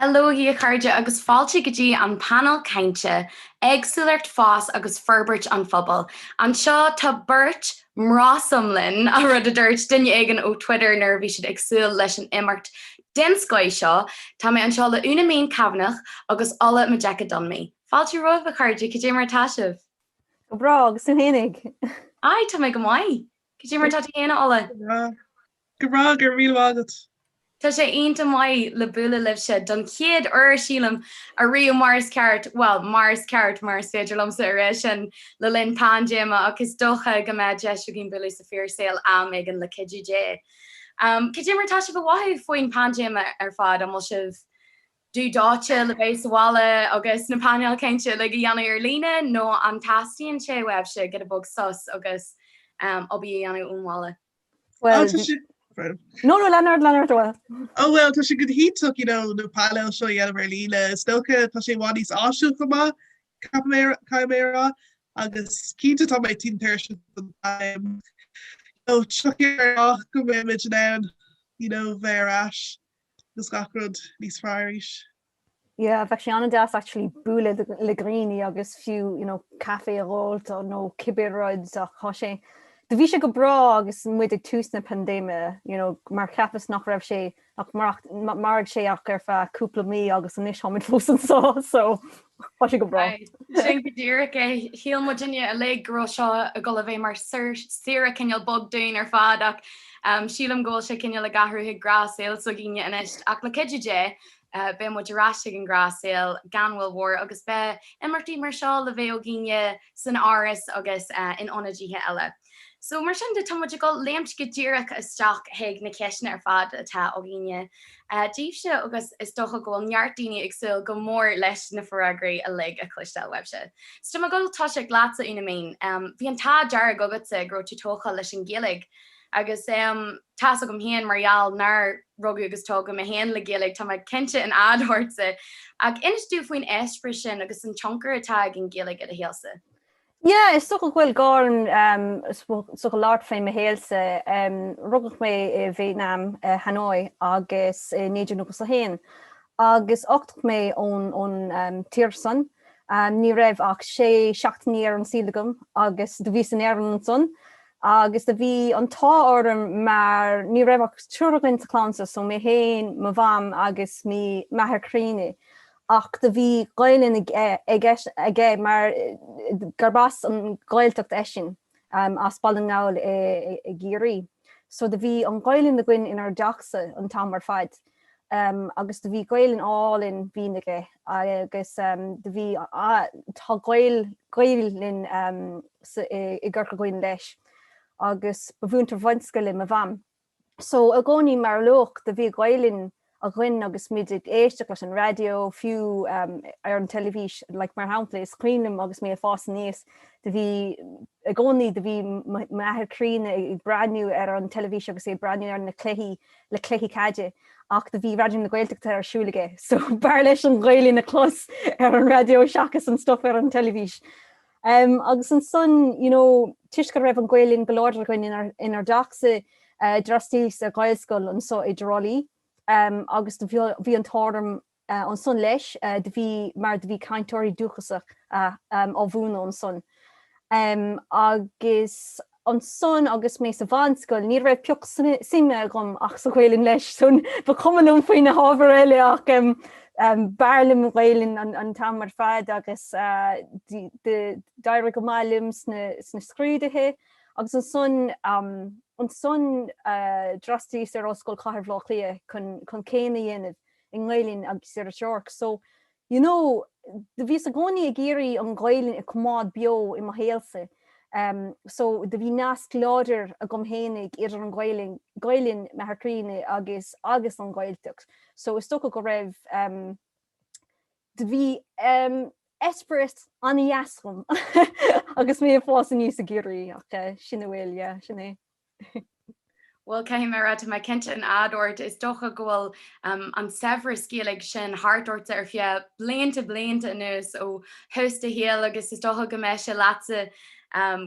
Hello hi chuide agus fáilte gotí an Paineál Cainte, agsúlairt fás agus ferbert an phobal. An seo tá burt mrásomlinn a rud a dúirt duine éigen ó Twitter nar bhí siad agsúil leis an immart den scoil seo, tá mé an seo le úna maon cabhnach agus alla ma decha don mé. Fáilte roimh a chuide go dé mar taisibh. Go bra agus san hénig. Ai tá mé go maiid. Go dé mar tá héana alla. Go bra gur míle agat. Tá sé aonanta maiid le bula libse don chéad sílam a riú Mars ceart, well, Mars ceart Mars féidirlamsa a rééis sin le linn pandéma agus dócha go méid de gin bula sa fearsail am ag an le KGJ. Cé mar tá se go waithh faoin pandéma ar fad am sibh dú dáte le bééis bháile agus na Paineál Cainte le dhéanana ar lína nó an tastíonn sé web se get a bog sus agus obí dhéanana únháile. Well, no Leonard well. Oh well, tá sé go híach no Paineál seo dhéanam ar lína. Stocha tá sé bhádís áisiú chumá Chimera agus cínta tá mé tí thuirse an tuir ach go bhimiid an bhéráis gus gacrod níos freiris. Yeah, Vaxiana das actually bula le grini agus few, cafe a rolt or no kibberoids or hoshe. De vi go bra agus muid ag tús na pandéime, mar cepas nach raibh sé ach marg sé ach ar fa cúpla mí agus an isis hamid fús an so sé go bra. Sin go ddíra híal mu dinne a le gro seo a go bhéh mar sira cinneal bog dún ar fád ach sílam ggóil sé cinenne le gahrúthe grásil so gine inis ach le KGJ be mu ráiste an grásil ganhfuil mór agus be immartí mar seo le bhéh ó gine san áras agus in onadíthe eile. So mar sin de tomuid go léimt go ddíireach isteach héag na ceisna ar fad atá ó gine. Díobse agus is docha ggóil neartdaoine agsúil go mór leis na foragraí a le a chluistel webse. Sto go tá sé glása ina main. Bhí an tá dear gogadsa gro tú tócha leis an géalaigh. Agus tá gom héan marall nar rugú agus tóga a héan le géalaigh tá cinnte an adhortsa ag inistú faoin éspri sin agus an tionkar atá gin géalaigh a héalsa. Yeah, is soch gwil garn soch lart féin me héelse rugach mé Vietnam Hanoi agus néidir nugus a héin. Agus ochtach mé on Tierson ní raibh ach sé seachtaíar an sílagum agus de ví an airan an son. Agus de bhí an tá orm mar ní raibh ach tuairlinn salása so mé héin ma bham agus mí methecríne. Ach de bhí gailin ag mar garbas an gailteach esin as ballingáil i géirí. So de bhí an gailin na gin inar deachsa an tamar fad. Agus de bhí gailin álinn bhíige agus de bhí tá gailin i ggurcha gain leis agus bhúntar bhaintscoile a bham. So a gcónaí mar loch de bhí gailin a gin agus midig éisteach leis an radio, fiú ar an televís, like mar hapla is screenim agus mé fás níos. De bhí a gcónaí de bhí methecríne ag brandniú ar an televís agus é brandniú ar na cléhí le cléhí caide ach de bhí radion na gailteachta ar siúlaige. So bar leis an ghailí na clós ar an radio seachas an stuff ar an televís. Agus an son, tuis go raibh an ghailín golóir goin inar dachsa drastís a gailscoil an so i drolí. Agus bhí an tám an son leis de bhí caiintóirí dúchasach á bhúna an son. Agus an son agus mé sa bhanscoil, ní raibh peoch sime gom ach sa ghailinn leis son ba cumanúm faoin na hábhar eile ach bearlim ghailinn an tamar fad agus daire go máilims sna scrídathe agus an son drastís ar oscail chathair bhlách lia chun céine dhéanamh in ghailinn agus ar a seorc. So, de bhí a gcónaí a géirí an ghailinn i cumád bio i mo héalsa. So de bhí nás láidir a gom hénig idir an ghailinn methecríne agus an ghailteach. So is tócha go raibh de bhí Esperit an iascom agus mé fás níos a géirí ach sinna bhfuil sinné. Well Caimera to my cinnte an adort is docha gohfuil an several scéalaigh sin hartúirta ar fia blianta anuas ó thusta héal agus is docha go mé se lása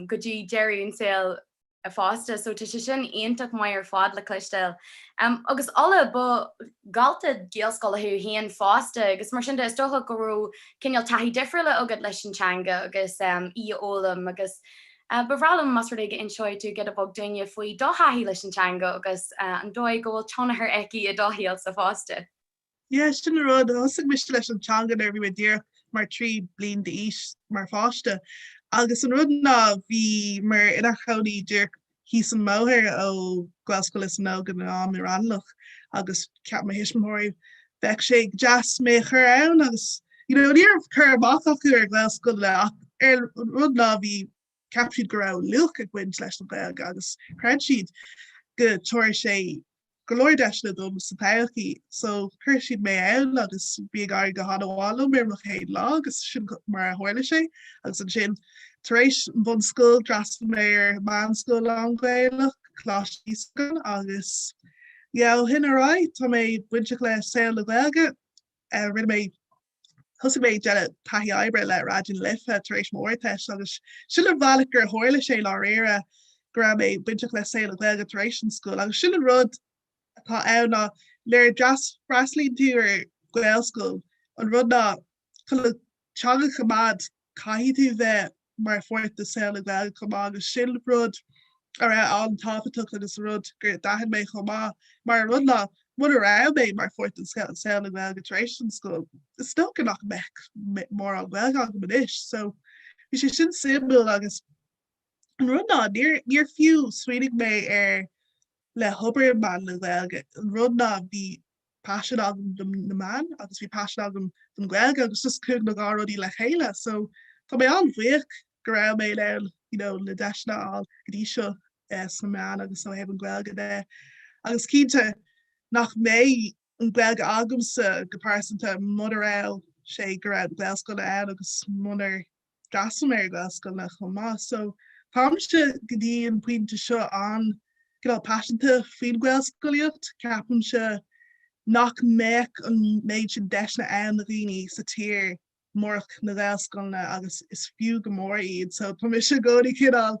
go dtí Jerry saoil a fásta so tá sé sin aonach mai ar fád le cloisteil. Agus alla ba galta géalscoil hu híon fásta agus mar sin is stocha goú cinneal taí difriúile agad leis antanga agus í ólam agus bhrálam mas ige inseoid tú get a bog daine faoi dó haí leis antanga agus an dóid gohfuil tonachar eici a dóhíal sa fásta. Ja sin rud hosig mis leis antanga er vi dear mar trí blin de is mar fáste. Agus an rud ná hí mar ina choní dear hí an móhir ó gwelscoil is nó gan am mir anlach agus cap ma hismóí ve sé jazz mé chur ann agus níor chur bachachú gwelscoil le rud ná hí capsiid go ra luch a gwyn leis an gael agus credsiid go toir sé golóir deisle dom sa peilchi, so chur siad mé ann agus bí gar go hanhála mé mar chéad lá agus sin mar a hhuiile sé agus an sin taréis an bun school dras mé man school angléile chlásíscan agus hin ará tá mé buinte le sé le bhilge rinne mé husig mé de taí ebre le rajin lifa taréis mór teis agus sin bhela gur hhuiile sé lá réire gra mé buinte le sé le bhilge taréis school agus sin rud tá anna leir jazz braslín tú ar gweelscoil an rud ná changa chamad caihí tú bheith mar fuirt de sé le bhilge chumá agus sin rud ar an tápatach agus rud gur dahan mé chumá mar rud ná mu ra mé mar fuirt an sé le bhilge taréis school. Is sto nach me mór an bhilge an is, so hí sé sin simbol agus an rud ná níor fiú swinnig mé ar le hober man le bhilge an rud ná bhí passion agam na man agus bhí passion agam den bhilge agus just cúg na gá rudí le chéile, so tá mé an bhuiich go ra mé le le deisna á dí seo sa man agus so heb an bhilge de agus cínte nach mé an bhilge agamsa gopásanta moderail sé go ra glascoil an agus munar drasmé glascoil le chomá, so táse go dtí an puinte seo an passionanta fin gwelscoiliocht capan se nach meic an méid sin deisna an riní sa tír morch na gwelscoilna agus is fiú gomór iad, so tá mis se gcóí kidal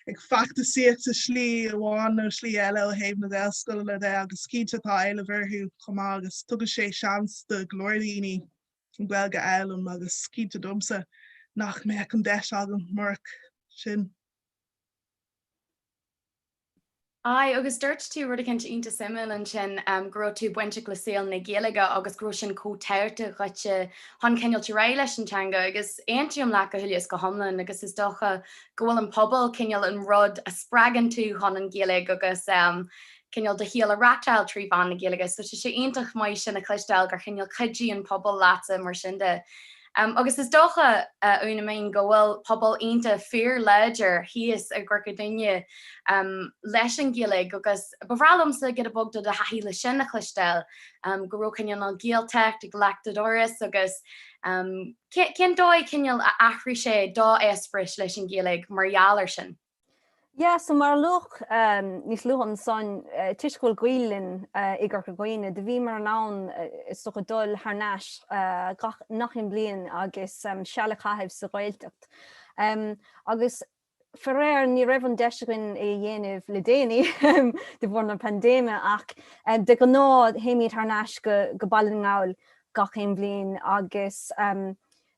ag facta siach sa slí bháin nó slí eile héim na gwelscoilna de agus cínte tá eile bhirthú chomá agus tugus sé seans de glóiríní an gwelga eilm agus cínte domsa nach meic an deis agam morch sin. agus dúirt tú rud cinnte ionta simime an sin gro tú buinte glasil na ggéalaige agus gro sin cóteirte chuite hon ceol tú ré leis antanga agus aontíom le go thulias go homlan agus is docha gohfuil an pobl cineal an rud a spragan tú hon an ggéalaigh agus cineal de híal a ratáil trí ban na ggéalaige, so sé aontach mai sin na cluisteil gur cineal chuidí an pobl láta mar sinnde. Agus is docha una main go bhfuil pobl aonta fear ledger híos a ggurcha duine leis an ggéalaigh agus bhrálamsa get a bogda de haí le sin na chluisteil go raibh cineal an ggéaltecht ag leachtadoras agus cin dóid cineal a aithrí sé dá éspris leis an ggéalaigh margheallar sin. Ja, so mar loch nís lu an son tiiscoil gwylin i gur go gwine, de bhí mar ná is so dul harnáis nach in blian agus seala chaibh sa ghailteacht. Agus ferréir ní raibh an deisegin é dhéanamh le déanaine de bhór na pandéime ach de go ná héimiid harnáis go ballingáil gach in blian agus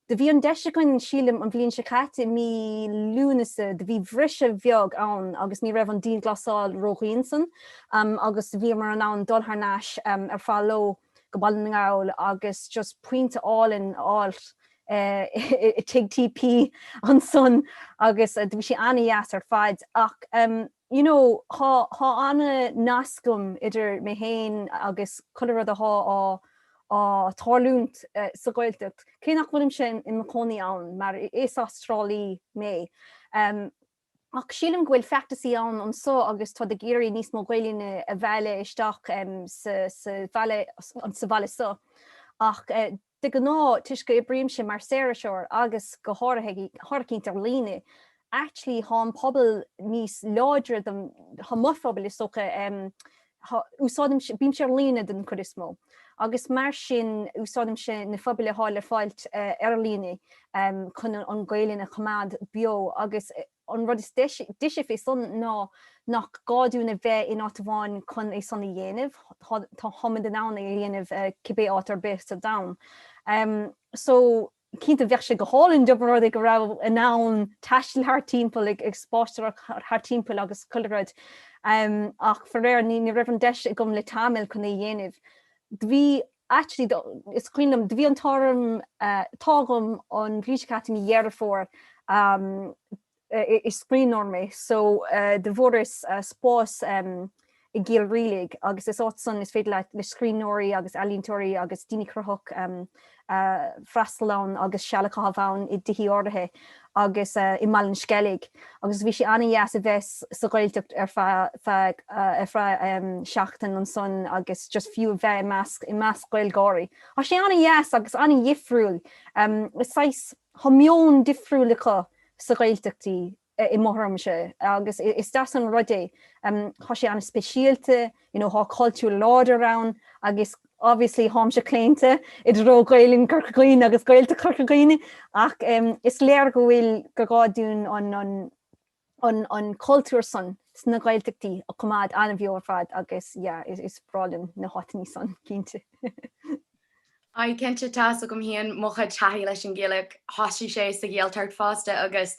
de bhí an deisegin sílim an bblion se chaite mí lúnasa de bhí bhrise bheag ann agus ní raibh an dín glasáil roghíonsan agus bhí mar an dul harnáis ar fá lo go ballingáil agus just puinte álinn áilt i tig TP an son agus bhí sé annaías ar fad ach há anna nascum idir mé héin agus chuile a há tálúnt sa ghailteacht. Cé nach bhfuilm sin in macónaí ann mar is Austrálí mé. Ach sílim ghfuil feachtasí an so agus tá de géirí níos mó ghailíne a bheile isteach sa bhile so. Ach de go ná tuis go ibríim sin mar séire seoir agus go háircíntar líne. Actually há an pobl níos láidre há muphobal is socha úsáidim bím sé líne den chudismó. Agus mar sin úsáidim sin na fphobal háile fáilt ar líne chun an ghailín a chamád bio agus an rud is disisi fé son ná nach gáún a bheith in áháin chun é sonna dhéanamh tá thoman den ná dhéanamh cibé átar best a da. So cínta bheith se go hálinn dobar ag go rah a ná taiisiil haar timppel ag spáisteach haar timppel agus culrad ach for réir ní raibhann deis gom le tamil chun é dhéanamh. Bhí actually is cuiinem bhí an tám tágam an Bhríse Academy dhearr fór is screenor me, so de bhór is spás I ggéal rilig agus is áit san is féidir le screenóirí agus alíntóirí agus daoine cruthach freastalán agus sealachá I dtí ordathe agus I mallin skellig agus bhí sé anna dheas a bheits sa ghailteacht seachtain an son agus just fiú bheith I meas gailgáirí. Tá sé anna dheas agus anna dhifriúil is sais thomión difriúlacha sa ghailteachtaí I mórm se agus is das an rudé há sé an speisialte há cultúr lád around agus obviously hám se cléinte I dro gailing carcaghine agus gailte carcaghine ach is léir go bhfuil go gáún an cultúr san sna gailteachtaí a cumad anna bheor fad agus is bralin na hotní san cínte. I cinnte tá gom híon mocha taí leis an ggéalaigh hasí sé sa ggéaltart fásta agus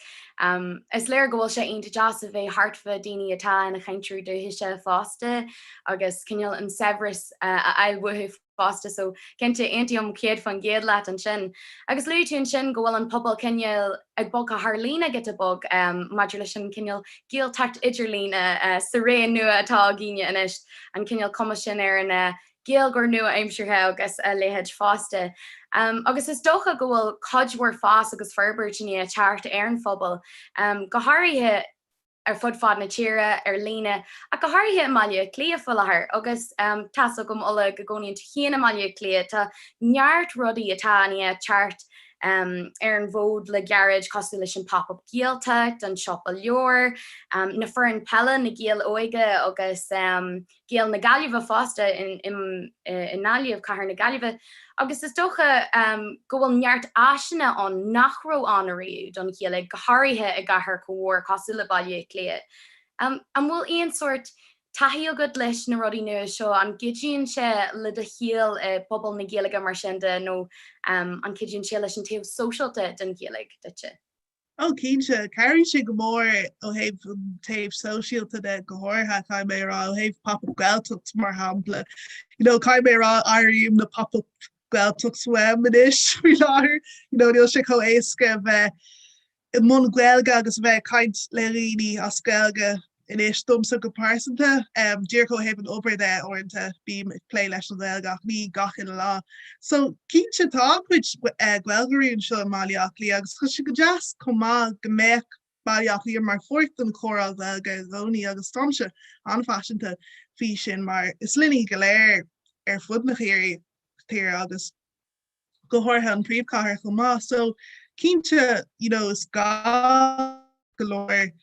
is léir gohfuil sé onanta deas a bheith hartfa daoine atá ina cheintú do hiise fásta agus cinneal an sebris a eilmhuthe fásta so cinnte antíom céad fan géad leat an sin. Agus luún sin go bhfuil an pobl cinneal ag bog a Harlína get a bog maidir lei sin cinneal géaltacht idirlína sa ré nua atá gine inis an cinneal cuma sin ar an Gael gur nua aimimsúthe agus a léhead fásta. Agus is dócha go bhfuil codhhar fás agus ferbirtíine a teart ar an phobal. Go háirithe ar fud fád na tíre ar lína a go háirithe maiile clia fullthir agus tá gom ola go gcóíonn chéana maiile clia tá neart rudaí atá ní teart ar an bhód le garage cosú leis an pop-up géaltacht an shop a leor na fearan pella na géal óige agus géal na gaillimh fásta in náliamh cahar na gaillimh agus is dócha go bhfuil neart áisina an nachró anariú don chéala go háirithe a gahar go bhór cosú le bailile clia. An bhfuil aon sort taí agad leis na rudí nua seo an gidíonn se le de chéal pobl na géalaige mar sin de nó an cidíonn sé leis an taobh socialte den géalaigh duite. Cínse, Cairn sé go mór ó héh taobh socialta de gohairtha cai mé rá ó héh pop-up gailteacht mar hampla. Cai mé rá airíom na pop-up gailteacht swim inis bhí láthir. Níl sé có éasca bheith I mún gailge agus bheith caint le rií as gailge inis domsa go pásanta dír go héh an obair de orintanta bí lé leis an gailgach ní gachin lá. So cínse táid gailgaríonn seo máliaach lí agus chu si go deas comá go méich bailach líar mar fuirt an choráil gailge gcóí agus tomse anfaisinta fi sin mar is linnig go léir ar fud na chéirí tíir agus go háirthe an príomhcathair chomá. So cínte is gá golóir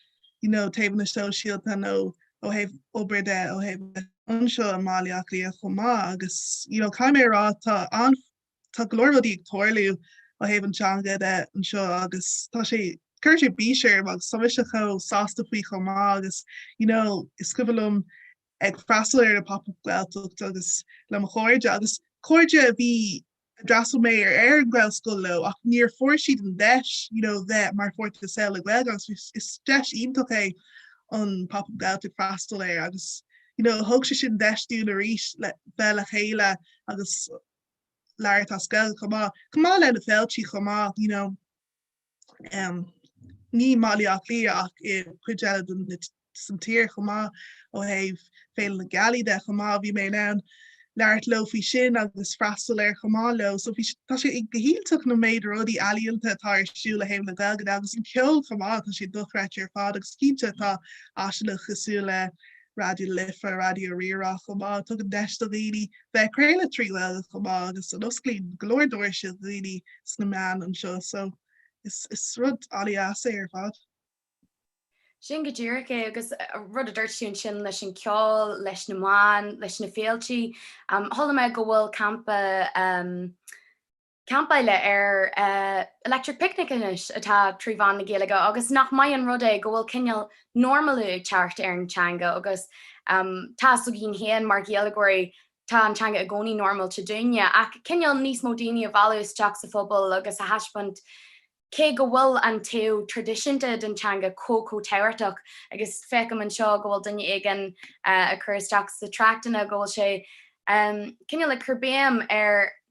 taobh na socialta nó ó héh obair de ó héh anseo a máliaach lí a chomá agus cai mé rá tá glóirí ag toirliú ó héh antseanga de anseo agus tá sé chuir sé bíséir agus soise cho sásta faoi chomá agus is scubalum ag freastal ar a pop-up gailteacht agus le choirde agus cóide bhí drasel mé ar an gweil scoil ach níor fórsad an deis bheith mar fuirt le saoil le gweil agus is deis ionintach é an pop-up gailteacht freastal ar agus thug sé sin deisú a ríis le bheith le chéile agus leir tá scail chumá le na féiltí chumá ní máliaach lí ach I chuide den san tír chumá ó héh féil na galí de chumá bhí mé ná leart lo fi sin agus freastal ar chomá lo, so tá sé ag gohíalteach na méid rodí alíonanta tá siú le héim na gailgad agus an ceol chomá tá sé duchreite ar fád agus cínte tá asisiach chasú le radio lifa, radio rirá chomá tu an deiste dhíní bheith créile tríhil chomá agus an osclín glórdóir se dhíní sna meán an seo, so is rud aliasa ar fád. Sin go dtíirce agus rud a dúirtún sin leis an ceol, leis na máin, leis na féaltí. Thola me go bhfuil campa Campbaile electric picnic inis atá tríhan na Gaeilge agus nach mai an rudé go bhfuil cinneal normalú teart antanga agus tá so gin héan mar Gaeilgóirí tá antanga a gcóí normal te duine ach cinneal níos módaine a bhús teach sa fphobal agus a haspont cé go bhfuil an tú tradiisianta dentanga cócó teirteach agus fecham an seo go bhfuil duine igen a chuteach sa trachtainna ggóil sé cinneal le churbéam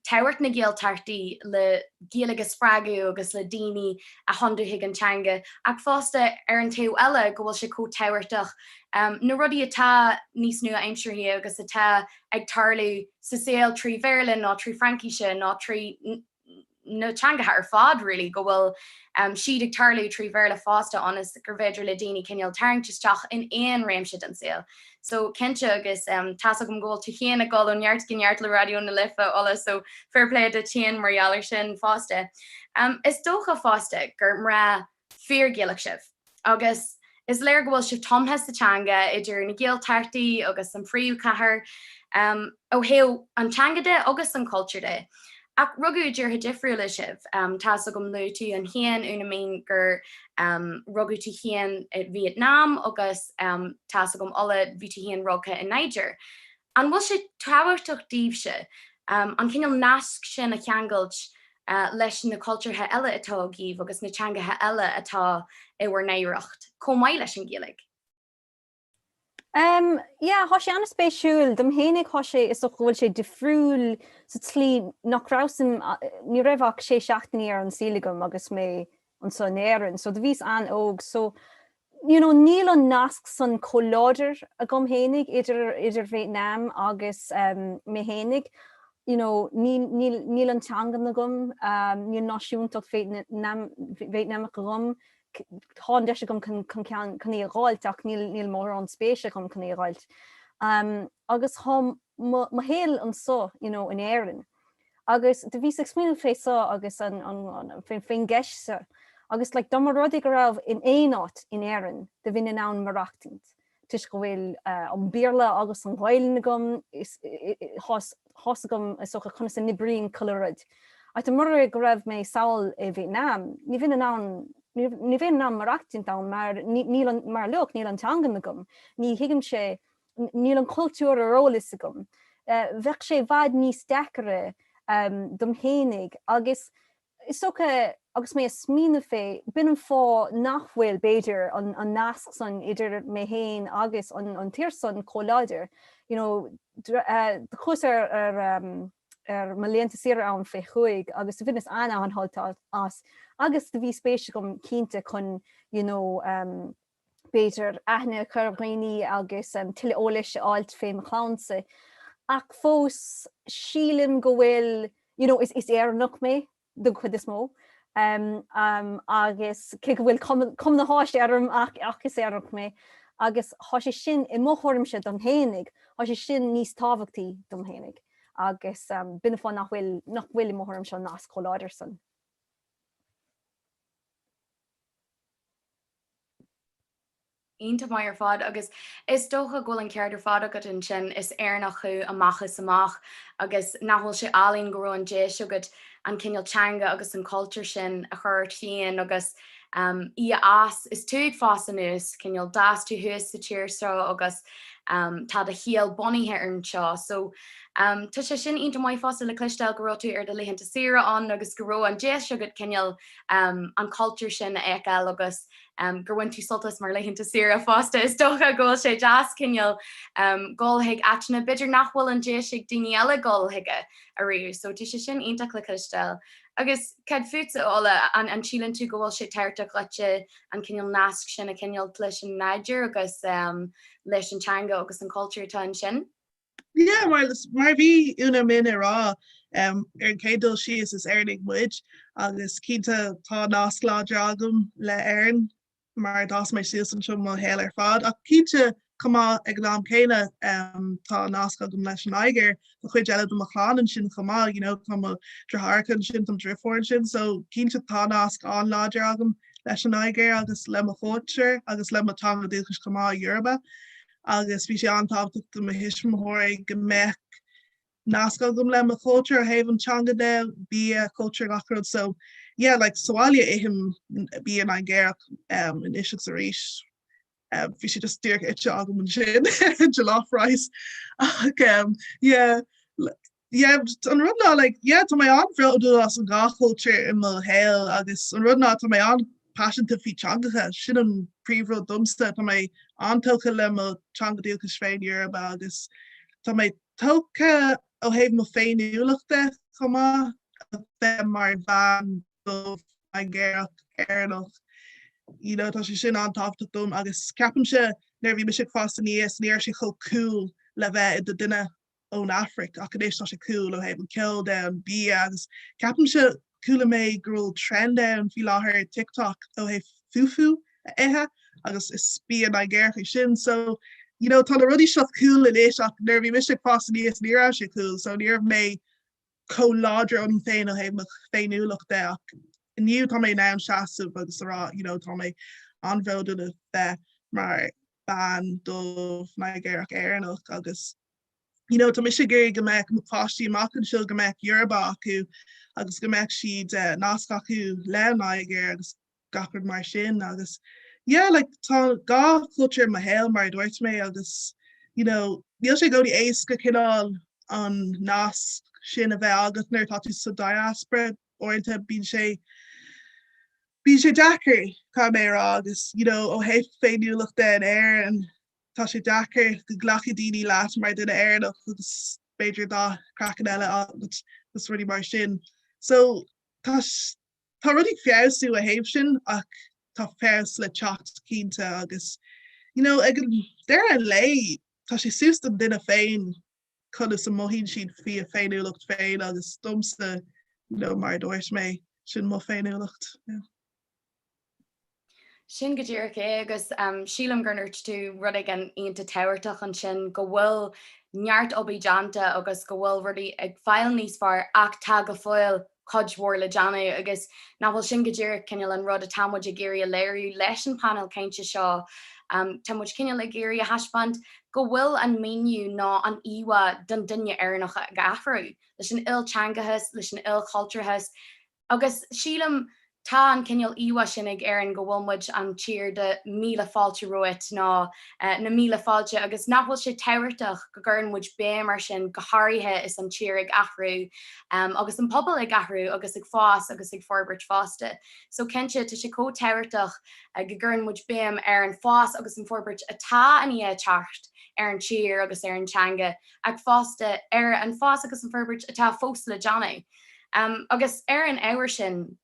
teirt na géal tartaí le géalagus sppragu agus le daoine a honúigh antanga ach fásta an tú eile go bhfuil se có teirteach na rudí atá níos nua aimsirthaí agus atá ag tarlú sa saoil trí Bhéirlinn ná trí Frankise ná trí natanga ar fád really go bhfuil siad ag tarlú trí Bhéirla fásta anas gur bhéidir le daoine cinneal tarintteach in éon réimse an saoil. So Cainte agus tá gom ggóil tú chéan a gáil anheart ginneart le radio na lifa ola so fairplay a chéan marir sin fásta. Is dócha fásta gur mra feargéalaach sibh agus is léir go bhfuil sibh tomthe satanga idir na géal tartaí agus an phríú chathair ó héo antanga de agus an culture de. Ach rugúidir ha difriúla sibh tá gom lu tú an chéan úna mé gur rugú tú chéan Vietnam agus tá gom ola bhí tú chéan rugcha in Niger. An bhfuil sé táhairteach díobse an cinneal nasc sin a cheangailt leis na cultúrtha eile atá gíomh agus na teangatha eile atá i bhar néireacht. Com maiid leis an Gaeilge? Ja, há sé an spéisiúil, dom hénig há sé is bhfuil sé difriúil sa tlí nachrásim ní raibhach sé seachtaí ar an síligum agus mé an son éan, so de vís an óg, so níl an nasc san choláidir a gom hénig idir Vietnam agus mé hénig, níl an teangan na gom, níl náisiúntaach Vietnam gom, há de gom can í gáilteach níl mór an spéise gom can í gáilt. Agus ma héal an so in éan. Agus de bhí smíil féá agus féin geiste. Agus le dom rudig go raibh in éáit in éan de bhíine ná marachtant. Tuis go bhfuil an bíorla agus an gháilna gom hás gom socha chuna san nibrín colorid. Ait mar go raibh mé saoil i Vietnam, ní bhíon ná marachtant mar mar leoch níl an teangan na gom, ní higann sé níl an cultúr arólas a gom. Bheith sé bhaid níos dechare dom hénig agus is agus mé smína fé bin an fá nachhfuil beidir an nasc san idir mé héin agus an tíirsan choláidir. De chus ar maléanta sira an fé chuig agus de finnas anna an haltá as. Agus de bhí spéise gom cínte chun beidir aithne churbhaoine agus tuile ólais áilt fé chlánsa. Ach fós sílim go bhfuil, is éarnach mé do chud is mó. Agus cé go bhfuil cum na háiste arm ach is éarnach mé. Agus há sé sin I mthormse don hénig, há sé sin níos tábhachtaí don hénig. Agus binne fá nach bhfuil I mthorm se nás choláidir san. Ínta mai ar fád agus is dócha ghfuil an ceir ar fád agat an sin is airnach chu amachchas amach agus nachhfuil sé álíonn go raibh an déis agad an cinneal teanga agus an cultúr sin a chur chéan agus í as is tú ag fás an nús cinneal das tú thuas sa tíirsrá agus tá a chial boníthe ar an seo. So tá sé sin ínta mai fásta le clistel go raibh tú ar de leihananta sira an agus go raibh an déis agad cinneal an cultúr sin ag eil agus gurhain tú soltas mar leihananta sira fásta is dócha ggóil sé jazz cinneal ggóilthaigh aitna bididir nachhfuil an déis ag daoine eile ggóilthaige a riú, so tú sé sin ionach le clistel. Agus cad futsa óla an sílan tú go bhfuil sé teirteach leite an cinneal nasc sin a cinneal leis an Niger agus leis an teanga agus an cultúr tá an sin? Yeah, mar bhí una min rá ar an cédul sios is airnig muid agus cínta tá náslá agam le airn mar dás mé sios an siom má héal ar fád. Ach cínta cumá ag ná céine tá násca gom leis an aiger a chuid eile do chláán sin chumá, cum drthchan sin am drifóin sin, so cínta tá násc an láidir agam leis an aiger agus le a chóir agus le tá dúchas cumá Europa. Agus bhí sé antábhacht do hisismthir go meic nasco gom le a culture haven changa de be a culture gachrod so yeah like soalia him be an ger in ishik rish fi si just steer it agam an sin jollof rice yeah yeah an rudna like yeah to my an fro do as an ga culture in ma hell agus an rudna to my an passion to fi changa sin an prevro dumsta to my antoka le ma changa deal ka Spain Europe agus to my toka ó heh ma féinúlaachta chuma fe mar van do an ggéach airnach tá sé sin antáachta dom agus ceapan se nervhí me si fásta níos níir sé cho cool le bheith I do duine ón Afric ach éis tá sé cool ó heh an kill down bí agus ceapan se coolla mé grúil trend down fi láthir TikTok ó heh fufu éthe agus is bí an ggéach sin so tá rudí seo cool in éis ach nervhí mis fásta níos ní sé cool so níor mé co-ládra an féin ó heh féinúlaach de ach Niu tá mé ná seaú agus rá tá mé anbhilú le bheith mar ban dómh na ggéach airnach agus tá mé sé géir go meic fátí amachchan siil go meic Eorba acu agus go meic siad nasca acu le na ggéir agus gachard mar sin agus like tá gá culture ma héil mar dúirt mé agus níl sé go dí éca cinál an nás sin a bheith agus nuir tá tú sa diaspora orintanta bí sé dachar cá mé agus ó heh féinúlaach den air an tá sé dachar go ghlacha daoine leat mar duna airnach agus beidir dá crackan eile agus rudí mar sin so tá rudí fiú a héh sin ach tá fés le techt cínte agus ag deir an lei tá sé sústam duine féin chu sa mohín siad fi a féinúlacht féin agus domsa mar dúirt mé sin má féinúlacht. Sin go dtíach agus sílam gurnert tú rud an onanta teirteach an sin go bhfuil neart obíjananta agus go bhfuil rudí ag fáil níos fear ach tá go foiil codhór le Johnna agus nahfuil sin go dtíach cineal an rud a tamid a géirí a léirú leis an Paineál Cainte seo tamid cineal le géirí a haspant go bhfuil an miniu ná an iwa don duine airnach a gafrú leis an ilchangathas leis an ilculturethas agus sílam tá an cineal iwa sin ag airan go bhfuilmuid an tír de míle fáilte roit ná na míle fáilte agus nachhfuil sé teirteach go gcuirmuid bé mar sin go háirithe is an tír ag athrú agus an pobl ag athrú agus ag fás agus ag forbert fásta. So cinnte tá sé có teirteach go gcuirmuid béim ar an fás agus an forbert atá an í techt ar an tír agus ar an teanga ag fásta ar an fás agus an forbert atá fós le Johnna. Agus ar an áhar sin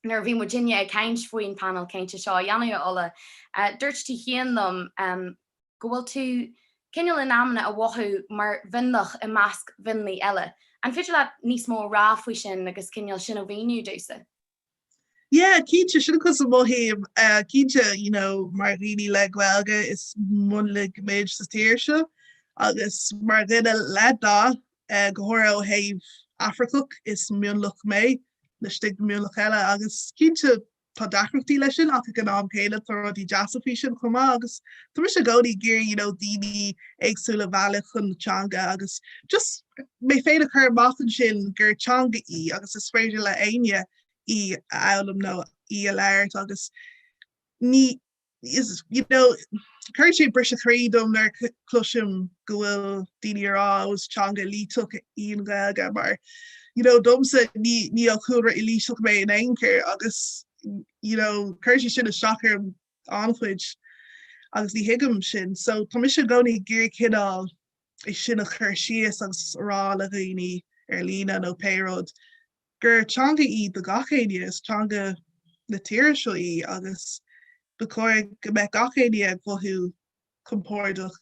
nar bhí Virginia ag caint faoin Paineál Cainte seo dhéanana óla dúirt tú chéanlam go bhfuil tú cineal in amna a bhathú mar bhinlach i measc bhinlaí eile an fiidir le níos mó rá faoi sin agus cineal sin ó bhíú dúsa. Yeah, Cainte sin cos bhhéim Cainte mar rií le ghilga is mla méid sa tíir se agus mar duine ledá gothir ó thaobh Africach is miúnlach mé le stig miúlach eile agus Cainte tá dachreachtaí lei sin ach gan am chéile tar rudí jazzafí sin chumá agus tá mis a gcóí gur daoine agsúla bhealach chun natanga agus just mé féidir chur máthan sin gur teanga í agus is féidir le aine í elam nó í a leirt agus ní is chuir sé brise chrédom nar cluisiim go bhfuil daoine rá agus teanga lítuach íon gaga mar domsa ní a chuúra I líisioach mé in einker agus chuir sin a shocker anfuid agus ní hiigem sin so tá mis se gcóí gur cinál I sin a chur sios agus rá le dhaoine ar lína nó péród gur teanga í do gachéine is teanga na tíir seo í agus go cóir go me gachéine ag bhthú compórdoch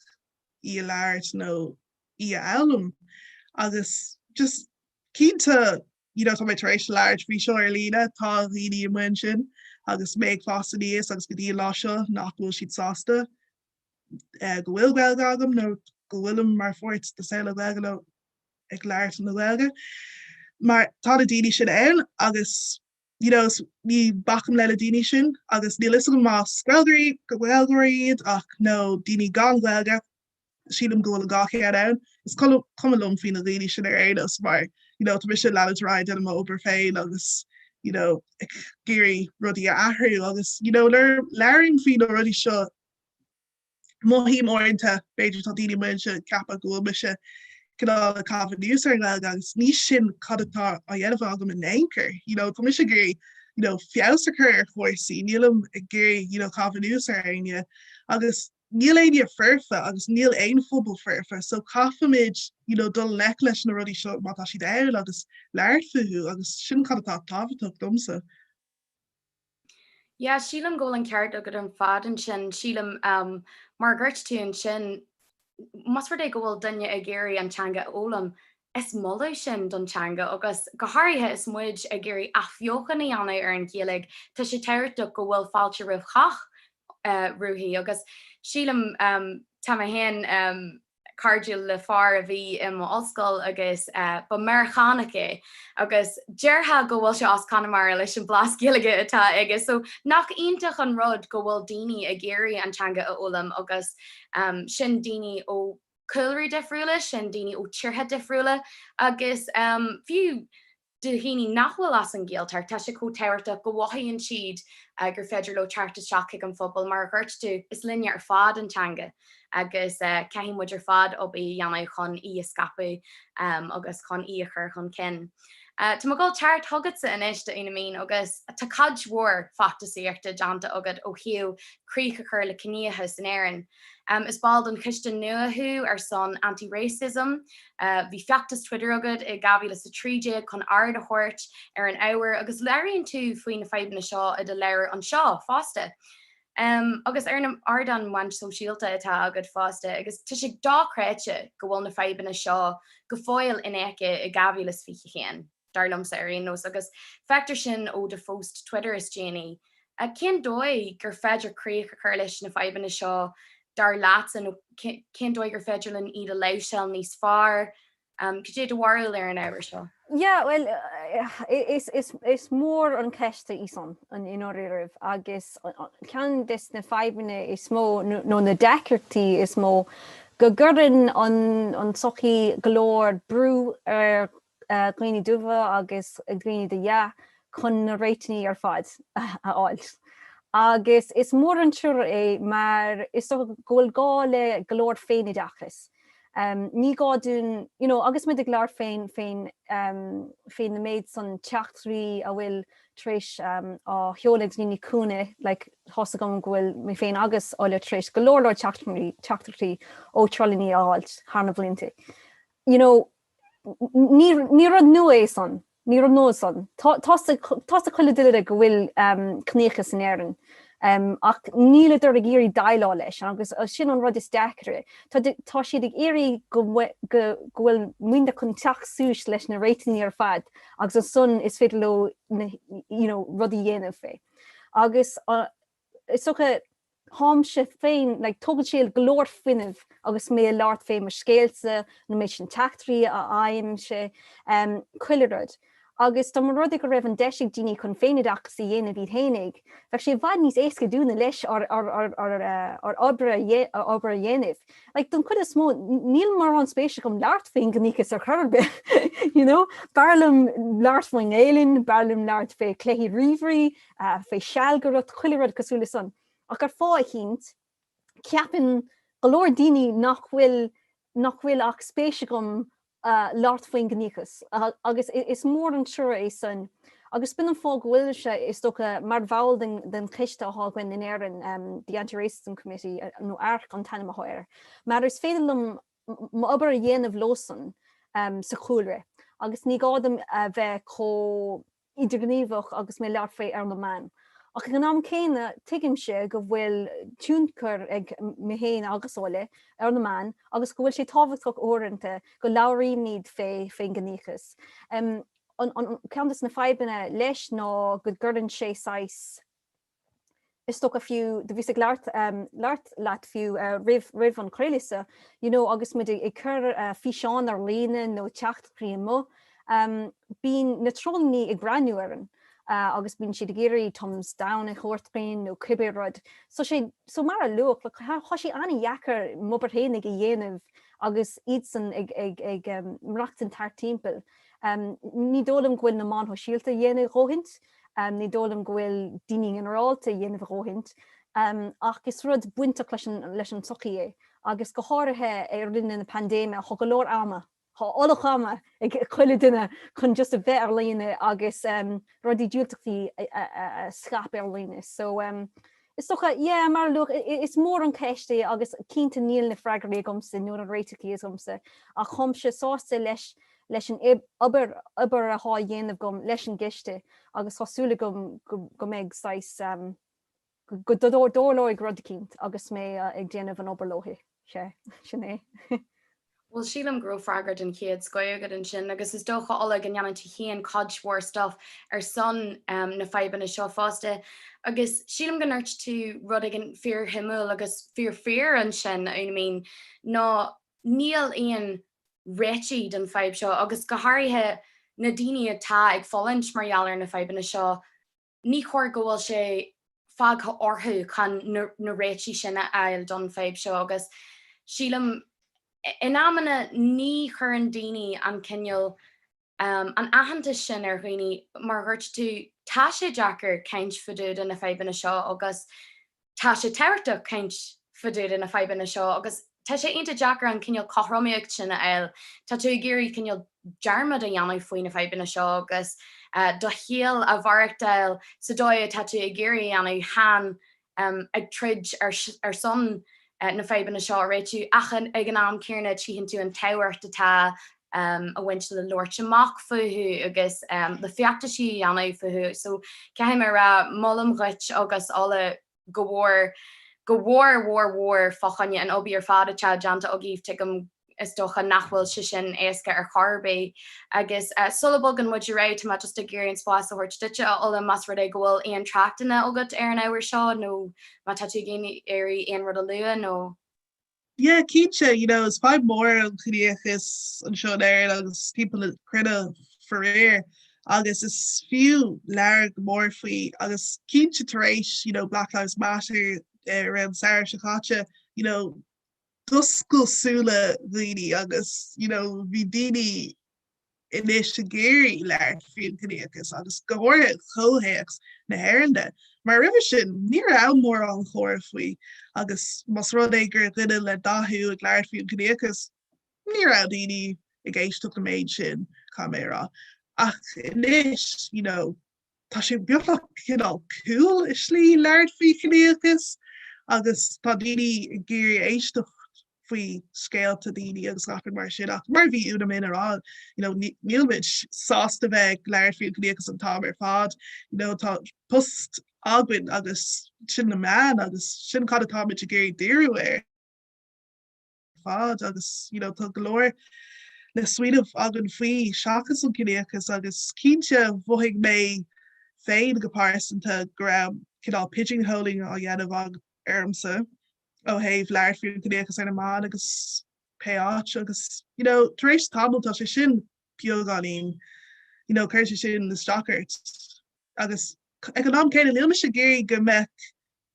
í a leirt nó í a elam agus just Cínta tá mé taréis leir bhí seo ar lína tá dhaoine muin sin agus méid fásta níos agus go dtí lá seo nach bhfuil siad sásta go bhfuil bhilga agam nó go bhfuilm mar fórt de saoile bhilga ag leirt na bhilga mar tá a daoine sin ann agus ní bacham le daoine sin agus ní lei má scuilgaí go bhilgairíad ach nó daoine gan bhilga sílam go bhfuil gaché ann is cum lom fin a réine sin éiles mar tá mis se lerá den ober féin agus géirí rudi ahrú agus lerin fin a rudi seo mohí morinte beidir tá dini mu se cappa go me se a cafa news agus ní sin cadtá a dhéanamh agam in anchor tá mis se géirí fiásta chur chuirsaí nílam géirí cafa news aine agus níl aine ferfa agus níl ein fobal ferfa so cafaid dul le leis na rudí seo mátá si da agus leir fuú agus sin cadtá táhaach domsa. Ja, sílam ggólan ceart agad an fad an sin sílam mar ghirt tú an sin mas fu é gohfuil dunne a géirí antanga ólam is molla sin dontanga agus gohairthe is muid a géirí afhiochan na anna ar an céalaigh tá sé teirta go bhfuil fáilte rih chach ruúhí agus sílam tá hen cardúil le far a bhí im oscail agus ba merchanacha agus deartha go bhfuil se os Connemara leis an blas giige atá agus so nach ionintach an rud go bhfuil daoine a géirí antanga a ólam agus sin daoine ó coilrí defriúla sin daoine ó tíortha defriúla agus fiú de híní nachhfuil as an ggéaltar tá sé có teirta go bhhaíonn siad gur féidir le teartta seach an fphobal mar chuirt tú is linne ar fád antanga agus ceim muidir fad op í dhéanana chun í escapu agus chun í a chur chun cin. Tá má gáil teart thugad sa inis de ina mín agus tá cadhór factasíochta deanta agad ó hiúrícha chur le cníothe san éan. Is bald an Christian nuathú ar son anti-racism, bhí feachtas Twitter agad I gabhí le sa tríide chun ard a thuirt ar an áhar agus leironn tú faoin na feibna seo a de leir an seo fásta. Agus ar an ardan bhaint sosiálta atá agad fásta, agus tu sé dáréite go bhfuil na feibna seo go fáil in éice I gabhí le fiche chéan. Darlam sa nos agus fetar sin ó de fóst Twitter is Jenny. Cén dói gur féidirríoch a chur leis na feibna seo dar látan cén dói gur féidirlinn iad a leisel níos far. Could you waril ar an ábhar seo? Yeah, well, is mór an ceiste íson an inorih agus cean dis na feibne is mó nó na decirtí is mó go gurrin an sochi golóir brú ar glíní duha agus glíní de chun na réitní ar fad áilt. Agus is mór an siúr mar is ghfuil gá le golóir féin dachas. Ní gáún, agus mid a gláir féin na méid san teachtarí a bhfuil tríis á heolalas ní cúna le thosa go bhfuil mé féin agus áile tríis golóir teachtarí ó trolaní áilt hána bblinte. Ní rud nua san, ní rud nó san. Tá chuile duile go bhfuil cnéchas san éan. Ach níle dur a géirí dailá leis agus sin an rud is deacre. Tá siad ag éirí go bhfuil muinte chun teachsúis leis na réitiní ar fad, agus an sun is féidir le rudí dhéanamh fé. Agus is socha háimse féin le tugad síl glóir fuineh agus mé láart fé mar scéalsa na méid sin teachtarí a aimimse cuilerad. Agus tá mar rud go raibh an deisiigh daoine chun féineach sa dhéanamh iad héananig, bheith sé bhaid níos éasca dúna leis ar obair a dhéanamh. Don chud is mó níl mar an spéise gom leart féin gníchas ar churbe. Barlam leart faoin éilinn, barlam leart fé cléí riomhraí, fé sealgarad chuilerad cosúla san. Ach ar fáid chéint, ceapan golóir daoine nach bhfuil ach spéise gom láart faoin gníchas. Agus is mór an siúr san. Agus bin an fág bhfuil se is stocha mar bháil den chiste athghain in éan the Anti-Racism Committee nó airc an tanna háir. Mar is féidirlumm obair a dhéanamh lósan sa chúlre. Agus ní gádam bheith có idirgníomhach agus mé leart fé ar na man. Ach an am céine tuigim se go bhfuil túúncur ag méhéin agusáile ar na man, agus go bhfuil sé táhachtach óireanta go labhraíimiid féin gníchas. Ceantas na feibine leis ná go gurdann sé sais is sto a fiú de vis leart laat fiú rih an créilise, agus mid I chur fián ar líne nó teachtrí mo, bín na trolní ag granuaran. Agus bín siad géirí Tom's down ag chóirtpain nó cibérod. So mar a luach, cho sé anna dhechar mobar hénig I dhéanamh agus iad san ag mreachtain tar timppel. Ní dólam gohfuil na man ho síalta dhéanana roihint, ní dólam gohfuil daoine generalta dhéanamh roihint, ach is rud buinte leis an sochaí é. Agus go háirithe ar rinne na pandémia chu go leor ama. Tá olach ama ag chuile duine chun just a bheith ar líine agus rudí dúilteachtaí scap ar líine. So is socha, mar look, is mór an ceiste agus cínta níl na freigraí gomsa nuair an réiteachí is gomsa. A chumse sásta leis an obair a há dhéanamh gom leis an giste agus thosúla go méid go dórlóigh rud cinnt agus mé ag déanamh an obairlóthaí sinné. Well, sílam gro fragart an chéad scoigad an sin, agus is dócha ola gan neamantí chéan codhór stuff ar son na feiban na seo fásta. Agus sílam gan airt tú rud ag an fear himúil agus fear an sin, I mean, ná níl íon réití den feib seo, agus go háirithe na daoine atá ag fáint margheallar na feiban na seo, ní chóir go bhfuil sé fág orthú chun na réití sin a eil don feib seo, agus sílam in amana ní chur an daoine an cinneal an ahananta sin ar chuoine mar thuirt tú tá sé Jackar caint faúd in na feiban na seo, agus tá sé teirteach caint faúd in na feiban na seo, agus tá sé inta Jackar an cinneal chothromaíocht sin a eil. Tá tú géirí cinneal dearmad a dhéanamh faoin na feiban na seo, agus do chéal a bharachtail sa dóid tá tú i géirí anna han ag trid ar son na feiban na seo réitú achan ag an am céarna tíhann tú an tairt atá a bhaint le Lord amach fuú agus le fiachta sí anna fuú. So ceim mar mollam ruit agus alle go bhór fachanne an obi ar fád atá deanta agíh tuigem is docha nachhfuil si sin éasca ar charbé agus sulabal an muidir ra tá just a géiríonn spás a thuirt duite ola mas rud é gohfuil aon trachtainna agad ar an áhar seo nó má tá tú géine éirí aon rud a lua nó. Yeah, Cainte, is 5 more chríochas an seo there agus people crida for réir agus is fiú leir mór faoi agus Cainte taréis, Black Lives Matter around Sarah Shakacha, duscailsúla dhaoine agus, bhí daoine inis géirí leir fiú chríochas agus go háir chóhéachs na haireanda. Mar rih sin ní mór an chóir faoi agus mas rud égur duine le dathú ag leir fiú chríochas ní daoine ag éisteach na méid sin camera. Ach inis, tá sé beoch cool is slí leir fiú chríochas agus tá daoine ag géirí éisteach faoi scéalta daoine agus gachar mar sin ach mar bhí úna min ará, níl muid sásta bheith leir fiú chríochas an tám ar fád, tá post agwin agus sin na man agus sin cad atá muid a géirí díú ar fád agus tá glóir le suiadmh agan faoi seachas an chríochas agus Cainte bhuaigh mé féin go páirsananta go raibh cinál pigeonholing á dhéanamh armsa ó héh leir fiú chríochas ar na man agus peáit agus tar éis tabaltá sé sin peogáín, chuir sé sin na Stockart agus ag an am céine líonna sé géirí go meic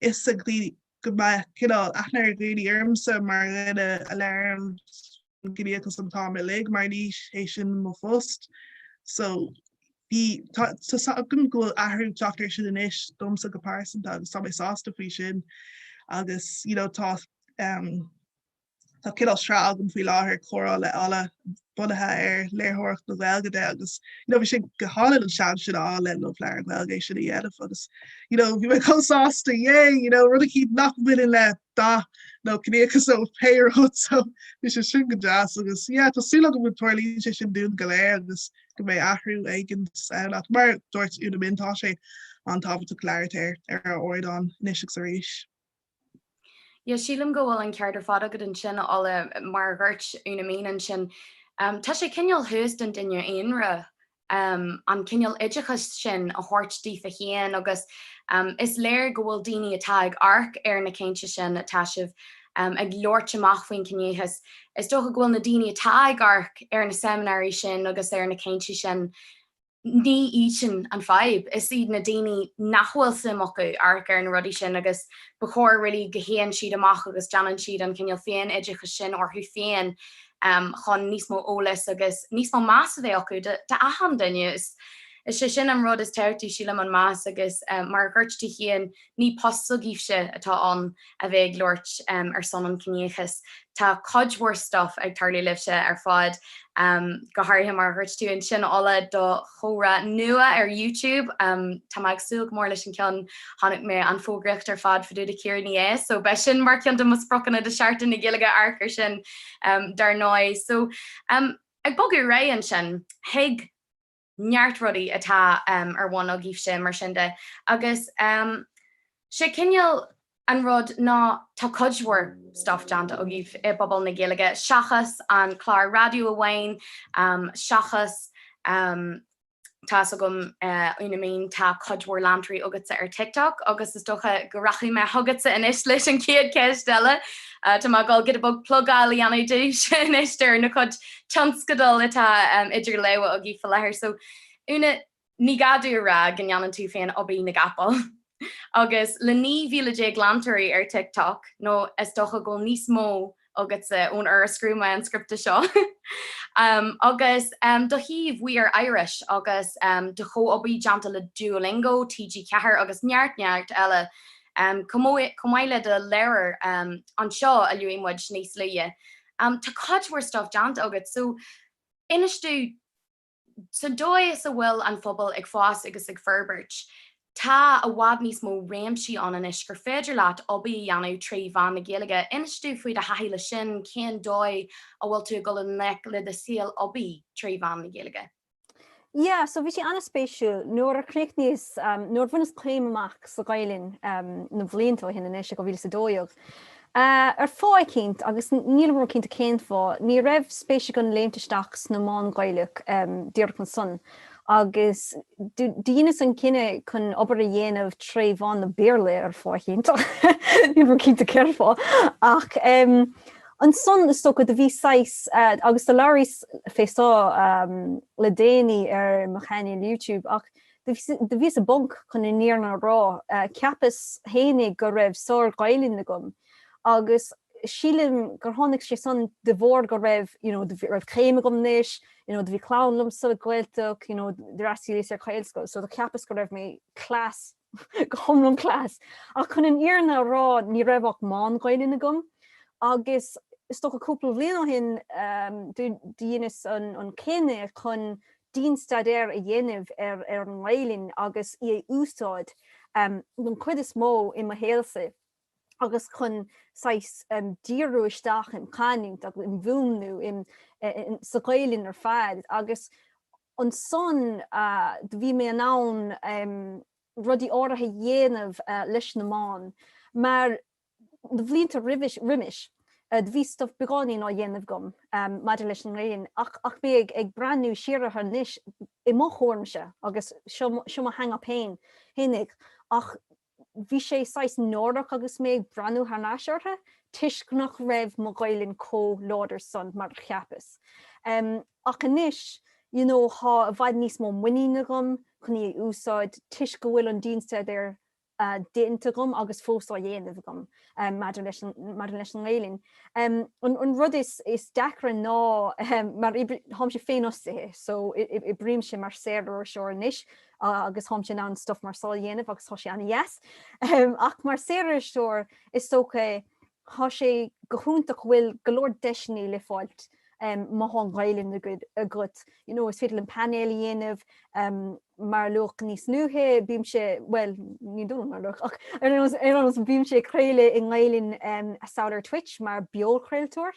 is a glí go meic achnar glíí armsa mar rinne a leirm chríochas an tá le mar níos é sin mo fust. So bhí gon gohfuil ahrú teachtar sin inis domsa go páirsanta agus tá mé sásta faoi sin agus tá cinál srá agam faoi láthair chorá le ala bunathe ar léirthireacht na Bhilgaide agus bhí sin go hála an sean sin á le nó leir Bhilgaid sin dhéanamh agus bhí mé cosásta rud a chiad nach bhuiin le dá nó chríochas ó péirthut so bhí sé sin go deas agus tásúla go bhfuil tuairlíonn sé sin dún go léir agus go mé ahrú éigen ach mar dúirt úna mintá sé an tábhacht léirtéir ar óidán níos sa ríis. Ja, sílam go bhfuil an ceartar fada go an sin ála mar ghirt úna mí an sin. Tá sé cinneal thuús den duine aonra an cinneal idechas sin a thuirtí fa chéan agus is léir go bhfuil daoine atá ag arc ar na céinte sin atá sibh ag leort amach faoin cinnéchas. Is dócha go bhfuil na daoine atá ag arc ar na seminárí sin agus ar na céinte sin ní ísin an feib is iad na daoine nachhfuil sim acu ar an rudí sin agus ba chóir rilí gohéan siad amach agus deanan siad an cinneal féin idircha sin orthú féin chun níos mó ólas agus níos mó más a bheith acu de ahan daine is sé sin an rud is teirtí sílam an más agus mar ghirirtí chéan ní postgíise atá an a bheith glóirt ar son an cnéchas tá codhhar stuff ag tarlaí libse ar fád go háirthe mar ghirirtú an sin ála do chóra nua ar YouTube tá agsúil mór leis an cean tháinig mé an fógracht ar fad faú de céirní é, so be sin mar cean do mu sprochanna de seaartain na gilige arcar sin dar nói. So ag bogu ré an sin hiig neart rudí atá ar bhain a gíh sin mar sin de agus sé cinneal an rud ná tá codhhar stuff deanta a gíh I bobal na gilige seachas an chlár radio ahhain seachas tá gom unamín tá codhhar lantrí agatsa ar TikTok agus is docha go rachaí me thugatsa inis leis an céad ceistelle Tá má gáil gid a bug plugáil anna dú sin isteir na chud tionscadal atá idir leha a gí leir, so una ní gadú ra gan annan tú féin obí na gapal. Agus le ní bhíle glantarí ar TikTok nó is docha go níos mó agatsa ón ar scrúma an scripta seo. Agus do híomh bhui ar Irish agus do cho obí deanta le Duolingo, TG cethir agus neart eile cumáile de léir an seo a luúimmuid níos lia. Tá codhhar stuff deanta agat, so inistú sa dói is a bhfuil an phobal ag fás agus ag ferbert. Tá a bhád níos mó réimsí an inis gur féidir leat obí anú trí bhan na géige inistú faoi de haile sin cén dói a bhfuil tú go le le de síal obí trí bhan na géige. Yeah, so bhí sé anna spéisiú nuair a chréicníos nuair bhunas cléim amach sa gailinn na bhlíontá hin inis go bhí sa dóiog. Ar fáid cinnt agus níl mór cinnta céint fá, ní raibh spéisi an léimteisteach na mán gaiileach dír chun son. Agus díine an cinenne chun obair a dhéanamh trí bhán na béirle ar fáid cinnta. Ní mór cinnta ceir fá. Ach an son is sto go de bhí 6 agus de láris féá le déine ar mechanine YouTube ach de bhí a bonk chun in níarna rá ceapas hénig go raibh sór gailinn na gom agus sílim gur tháinig sé son de bhór go raibh raibh chéime gom níis, de bhí clánlum sa gcuilteach, de rasílís ar chailsco, so de ceapas go raibh mé clás go thomlum clás ach chun in íarna rá ní raibhach má gailinn na gom agus is toch 'n koppel bblian hin dienes an céine chun dienstadéir a dhéanamh ar an leilinn agus I úsáid don chud is mó I ma héalsa agus chun díú isteach in chaning in bhúnú in sa gailinn ar fad agus an son bhí mé an rudí áirithe dhéanamh leis na mán, mar de bhblionanta rimis. Bhí stuff beáí á dhéanamh gom maidir leis an réon ach bé ag brandú siarathe níis I mo chóirmse agus seo hang up hénig ach bhí sé 6 nóach agus mé brandú haar náisiirthe tuis nach raibh mo gailinn có láidir son mar cheapas. Ach níis há a bhaid níos mó muína gom chun I úsáid tuis go bhfuil an dienste ar déanta gom agus fós á dhéanamh gom maidir leis an réilinn. An rud is dechra ná mar thom sé féin osathe, so I brim sé mar séir seo níis agus thom sin an stuff mar sáil dhéanamh agus tá sé an yes. Ach mar séir seoir is tócha há sé gohúntaach bhfuil golóir deisní le fáilt má há gailinn a gut. Is féidir an Paineál dhéanamh mar luch níos nuthe bím sé well ní dú mar luch ach ar bím sé chréile in gailinn a saoir Twitch mar beolcréiltóir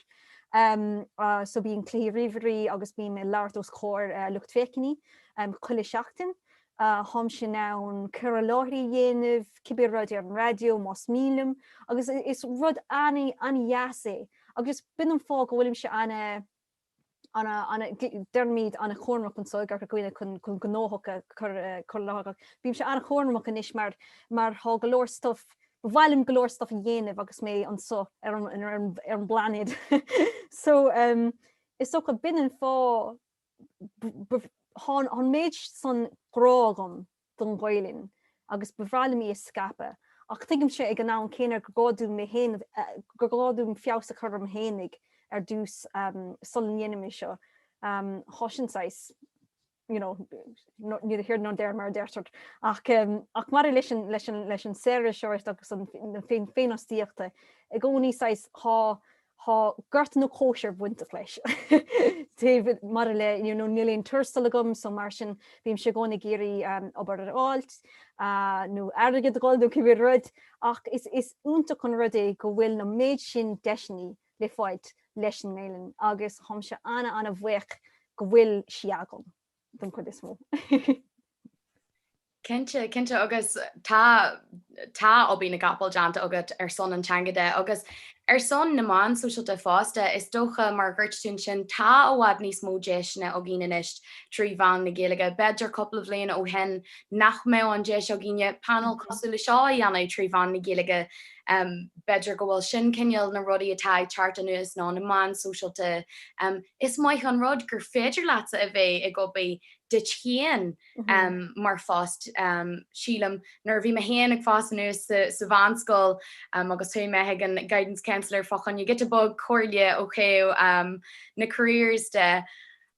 so bíon clí riverí agus bím leartós chóir lucht fécinní chuile seachtain thom sin ná cur a láirí dhéanamh cibé rud ar an radio más mílim agus is rud anheasa agus bin an fá go bhfuilim se dermid an chórmach an soig ar goine chun gnócha chur lágach. Bím se an chórmach an isis mar há golóir stuff, bhhailm golóir stuff dhéanamh agus mé an so ar an blaid. So is so go bin an fá hon méid san grágam don ghailinn agus bhrála mí scape. Ach tuigim sé ag an ná céinar goádú mé goádú fiása chu am hénig dús solhéimi seo hosinsáis ní hir nó déir mar deirtart ach mar leis an séire seoir agus an féinastíochta I gcóí sáis há gart nó cóisiir buinte leis. David mar le nílíonn turstal agam so mar sin bhím se gcóna géirí obair áilt nó airgad gáilú cibhí rud ach is únta chun rud é go bhfuil na méid sin deisní le fáid leis an méilin agus chum se anna bhuiich go bhfuil siagam don chud is mó. Cinnte agus tá obí na gapal deanta agat son an teangada agus son naán social de fásta is dócha mar gurtún sin tá óhhaid níos mó deisna ó gíananist trí bhain na ggéalaige beidir coppla bbliana ó hen nach mé an deis ó gine panel cosú le seo dhéanana trí bhain na ggéalaige beidir go bhfuil sin cinneal na rudaí atá charta nuas ná naán socialte is maiid an rud gur féidir lása a bheith I gobaí dit chéan mar fást sílam nar bhí me héan ag fást nuas sa bhanscoil agus thu me an guidance counselor fachan you get a bug choirle okay na careers de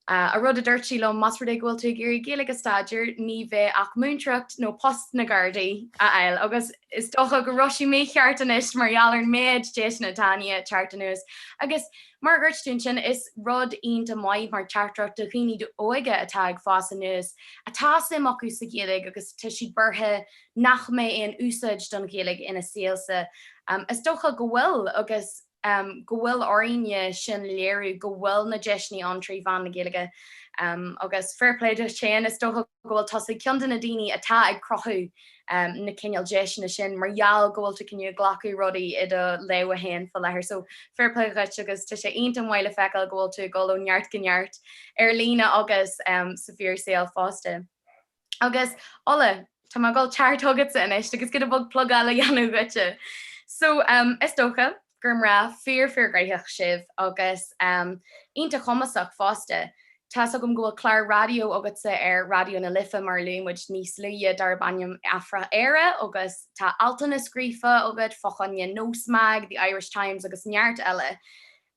a rud a dúirt sílam mas ru ghfuil tú gurí géala a staidir ní bheith ach múntreacht nó post na gardaí a eil agus is docha go roisí mé cheartanis marhealar méid déis na Tania chartanuas agus mar gurtún sin is rud ionta maiid mar chartracht do chuoine do óige atá ag fása nuas atá sim acu sa géalaigh agus tu si burthe nach mé an úsáid don géalaigh ina síalsa is docha go bhfuil agus go bhfuil áine sin léirú go bhfuil na deisní an trí bhain na géalaige agus fairpléidir sin is docha go bhfuil tosaigh ceantain na daoine atá ag crothú na cinneal deisna sin margheall go bhfuil cinniú ghlacu rudaí I do le a héin fá lethir so fairpléid agus tu sé aonanta mhaile fecail go bhfuil tú go neart gneart lína agus sa bhíor saoil fásta. Agus ola tá má gáil teartthgad sa inis agus go bh plugáil a dhéanú goite. So is dócha gurm ra fear gaithach sibh agus ionta chumasach fásta. Tá gom go chlár radio agus sa radio na lifa mar lúmuid níos luie dar banium afra éire agus tá altainna scrífa agad fochanne nósmag, the Irish Times agus neart eile.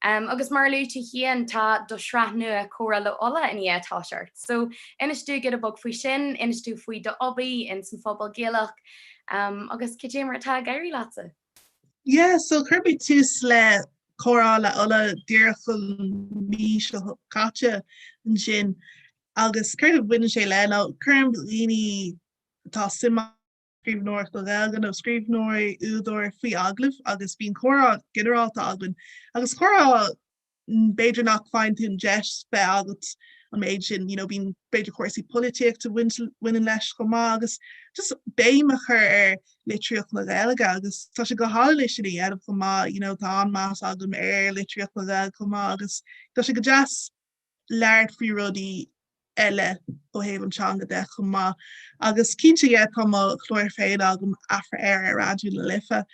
Agus mar lú tú chéan tá do sreath nua chora le ola in étáisiart. So inistú get a bog faoi sin, inistú faoi do obaí in san phobal géalach agus cé mar tá gairí lása. Yeah, so Kirby tús le chorá le ola díirchil mí seo caite an sin agus chuir bhuiine sé le ná chum líní tá simá scríbnóir go bhilgan ó scríbnóir údóir faoi aglah agus bíon chorá generalta aglan agus chorá beidir nach fáin tún deis be agat an méid sin bíon beidir cuasaí politíocht to win leis go má agus just béime chur litríoch na bhilge agus tá sé go hála lei sin éadh go má tá an más agam litríoch na bhil go má agus tá sé go jazz leir frí rudaí eile ó héh antanga de go má agus cinnte é tá chlóir féad agam afra a radioú na lifa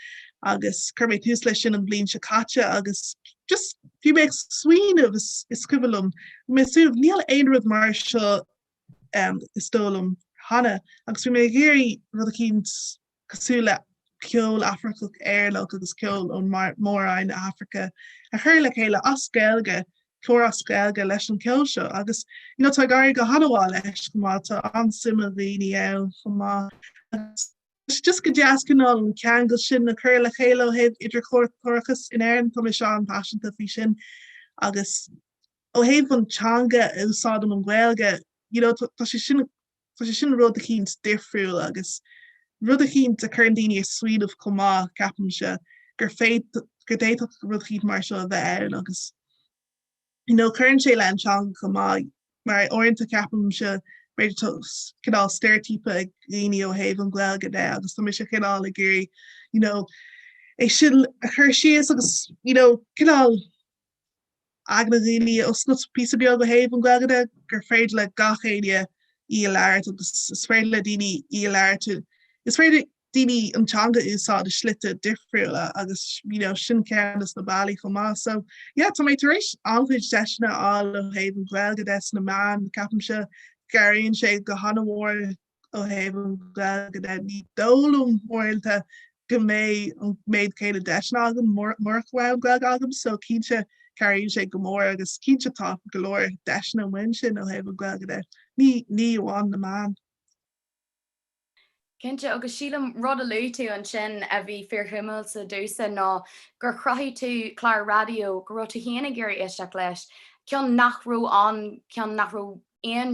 agus chumé tús lei sin an blin se caite agus just fi me swin of is cuilumm me sú níl éonrad mar seo is dólum hanna agus fi mé géirí rud a cinint cosúla ceol Africa airlach agus ceol ón mórain na Africa a chuir le chéile ascailge chlór ascailge leis an ceol seo agus tá gaiir go hanahá leis go má tá ansima bhíine ann go má just go jazz canal an cean go sin na chuir le chéile héad idir chorachas in airan tá se an passionanta fi sin agus ó héad van teanga úsáidm an ghilge tá sé sin rud a cínt difriúil agus rud a cínt a chun daoine a suíadh comá ceapam se gur déach rud chiad mar seo a bheith ann agus chuann sé le an teanga comá mar orintanta ceapam se Rachels canal stereotype ag líní ó héh an ghilge de agus tá se canal a géirí é sin a chur sios agus canal agna líní oscot pí beag go héh an ghilge de gur féid le gachéide í leir agus is féidir le daoine í leir is féidir daoine antanga úsá de slite difriúile agus sin ceannas na bailí go má so tá mé taréis anchuid deisna á ó héh an ghilge de na man capam se garíonn sé go hanmhór ó heh go ní dólum móilta go méid céile deisna agam marhfuil gleg agam so cínte caríonn sé gomór agus cínte tá golóir deisna win sin ó heh gleg ní bháin na man. Cinnte agus sílam rud a lúú an sin a bhí fearhummil sa dúsa ná gur chrothí tú chlár radio go rud tú héana gur isteach leis. Cean nachrú aon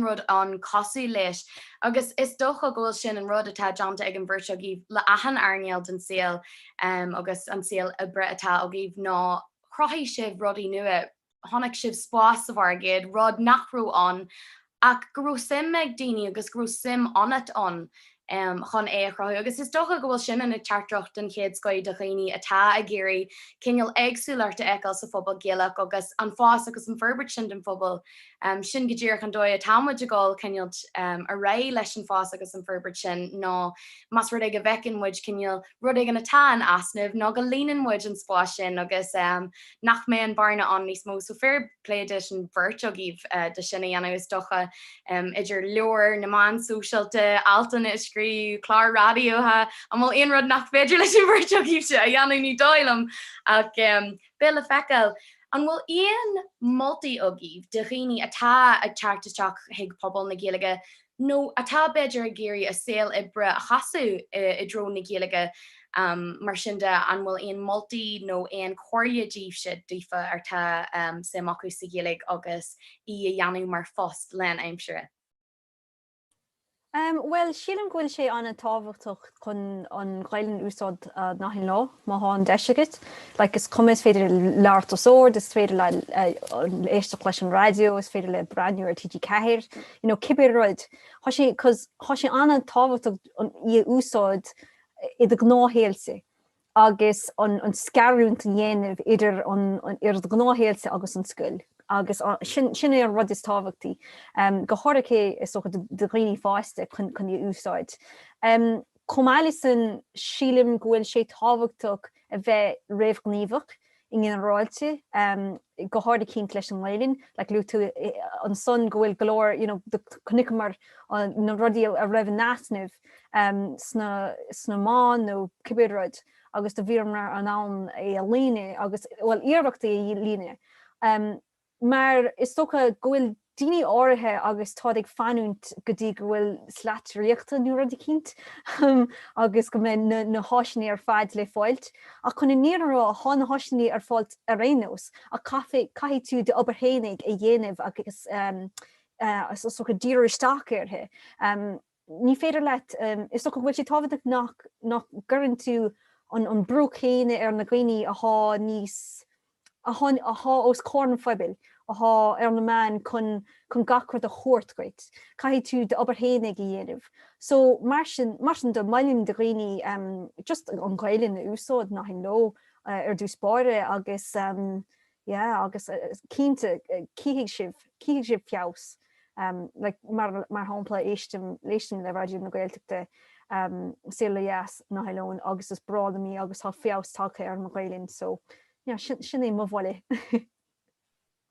rud an cosú leis. Agus is docha ghfuil sin an rud atá Johnta ag an bhirte gíh le ahan airneal den síl agus an síl a bre atá a gíh ná chrothí sibh rudí nua, tháinig sibh spás a bhar géad rud nachrú an ach gurú sim meag daoine agus gurú sim anat an. Chun échroú agus is docha gohfuil sin in teartracht den chéad scoid a chéine atá a géirí cinneal agsúlarta eáil sa fphobal géach agus an fás agus an ferbert sin den fphobal. Sin go ddíir an dóid a támuid agáil cinnealt a ré leis an fás agus an ferbert sin ná mas rud ag a bhecin muid cinneal rud ag an atá an asnamh ná go líanaan muid an spá sin agus nach mé an barna an níos mó so fair pléidir an bhirt a gíh de sinna dhéanana is docha idir leor na man socialte altan is chlár radio ha am mal ein rod nach beidir leis virtuíse a dhéanana ní dáilm ach bille fecail an bhfuil éon multi agíh de rií atá ag teartteach hiag pobl na géalaige nó atá beidir a géirí a saoil ibre a chaú I dro na géalaige mar sinnda an bhfuil éon multi nó éon choirdíh si ddífa ar tá sem acu sa géalaigh agus I a dheanú mar fós len aimimsere. Well sílam ghfuil sé anna táhachtach chun an gaiilen úsáid nach hin lá má an deisiget, is cumis féidir leart osóir, is féidir le éisteach leis an radio, is féidir le brandú ar TG ceir, cibir roid. Tá sé anna táhachtach I úsáid I a gnáhéalsa agus an scarúnt an dhéanamh idir ar gnáhéalsa agus an scoil. agus sin ar rud is táhachttaí. Go háiricé is socha de rií fáiste chun I úsáid. Comáile san sílim ghfuil sé táhachtach a bheith réomhgníomhach in an ráilte, go háir cinint leis an lélinn, luú tú an son gohfuil golóir chunig mar na rudí a raibh náasnamh sna máin nó cibéad agus do bhíar an án a líne agus bhfuil iarachta I líne. Maar is socha gohfuil daoine áirithe agus tá ag fanúnt go dtí go bhfuil slatríochta nuair a cinint agus go mé na háisinaí ar fad le fáilt. A chun níarrá hána háisinaí ar fáilt a rénos a caithí tú de oberhénig a dhéanamh agus socha dír isteachirthe. Ní féidir leit is socha bhfuil sé táhaach nach gurrann tú an brúchéine ar na gcuoine a há níos os corn foibil há ar na man chun gacrad a chóirtgait. Caithí tú de oberhénig I dhéanamh. So mar sin do mailinn de rií just an ghailinn na úsáid nach hin nó ar dús spáire agus agus cínte cíigh sibh fios mar hápla éistim le radio na Gaeltachta síle jaas nach heilón agus is brád a mí agus há fios take ar na ghailinn so sin é mhile.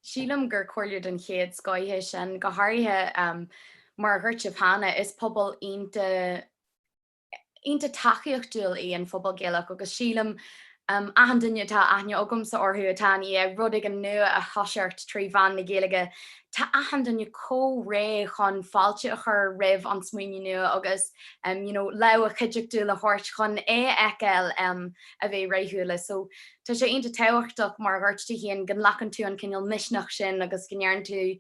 Sílam gur choirliú den chéad scoithe sin go háirithe mar thuirteh hána is pobl ionta taíochtúil í an fphobal géalach agus sílam ahan duine tá aithne agam sa orthú atá ag rud ag an nua a thoseart trí bhain na géalaige tá ahan duine có ré chun fáilte a chur rih an smuoine nua agus le a chuideachú le thuirt chun eiceil a bheith réithúla so tá sé onanta tehachtach mar ghirirtí híon gan lechan tú an cinneal misneach sin agus gnearan tú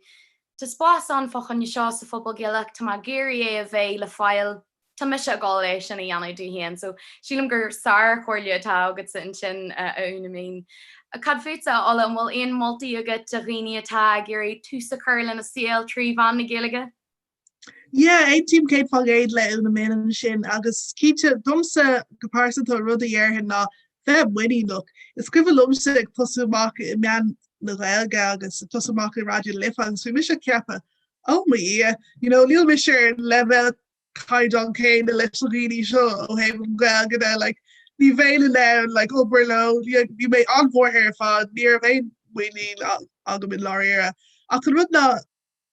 Tá spás an fachan seo sa fphobal géalach tá má géirí a bheith le fáil Tá me se gáéis sin dhéanana dú héan, so sílam gur sár choirliú atá agus sin aúna mén. A cad féta ála an bhfuil aon moltaí agad a riine atá gurí túsa chuirla na síal trí bhain na géalaige? Yeah, team Kate fagéid le na mé sin agus cíte domsa gopásantá rud a dhéirhin ná bheith winní look. Is cuimh lumsa ag tosamach I mean na Gaeilge agus tosamach I radio lifa so mi se ceappa. Oh my yeah, líl mi sé level Kai John Kane the little really show hey like the veil down like upper low you may on for hair fod near vein winning agam in Lauriera I could run that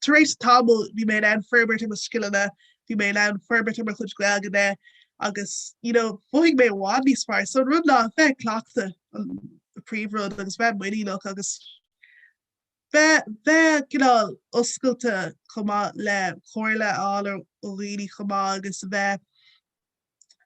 taréis tabel bhí mé an ferbert a skillne, bhí mé an ferbert mar chud gleagane agus fuig mé bhád níos far, so rud lá bheith clachta an príomhrud agus bheith muíach agus bheith oscailte chumá le choirle á ó rií chumá agus bheith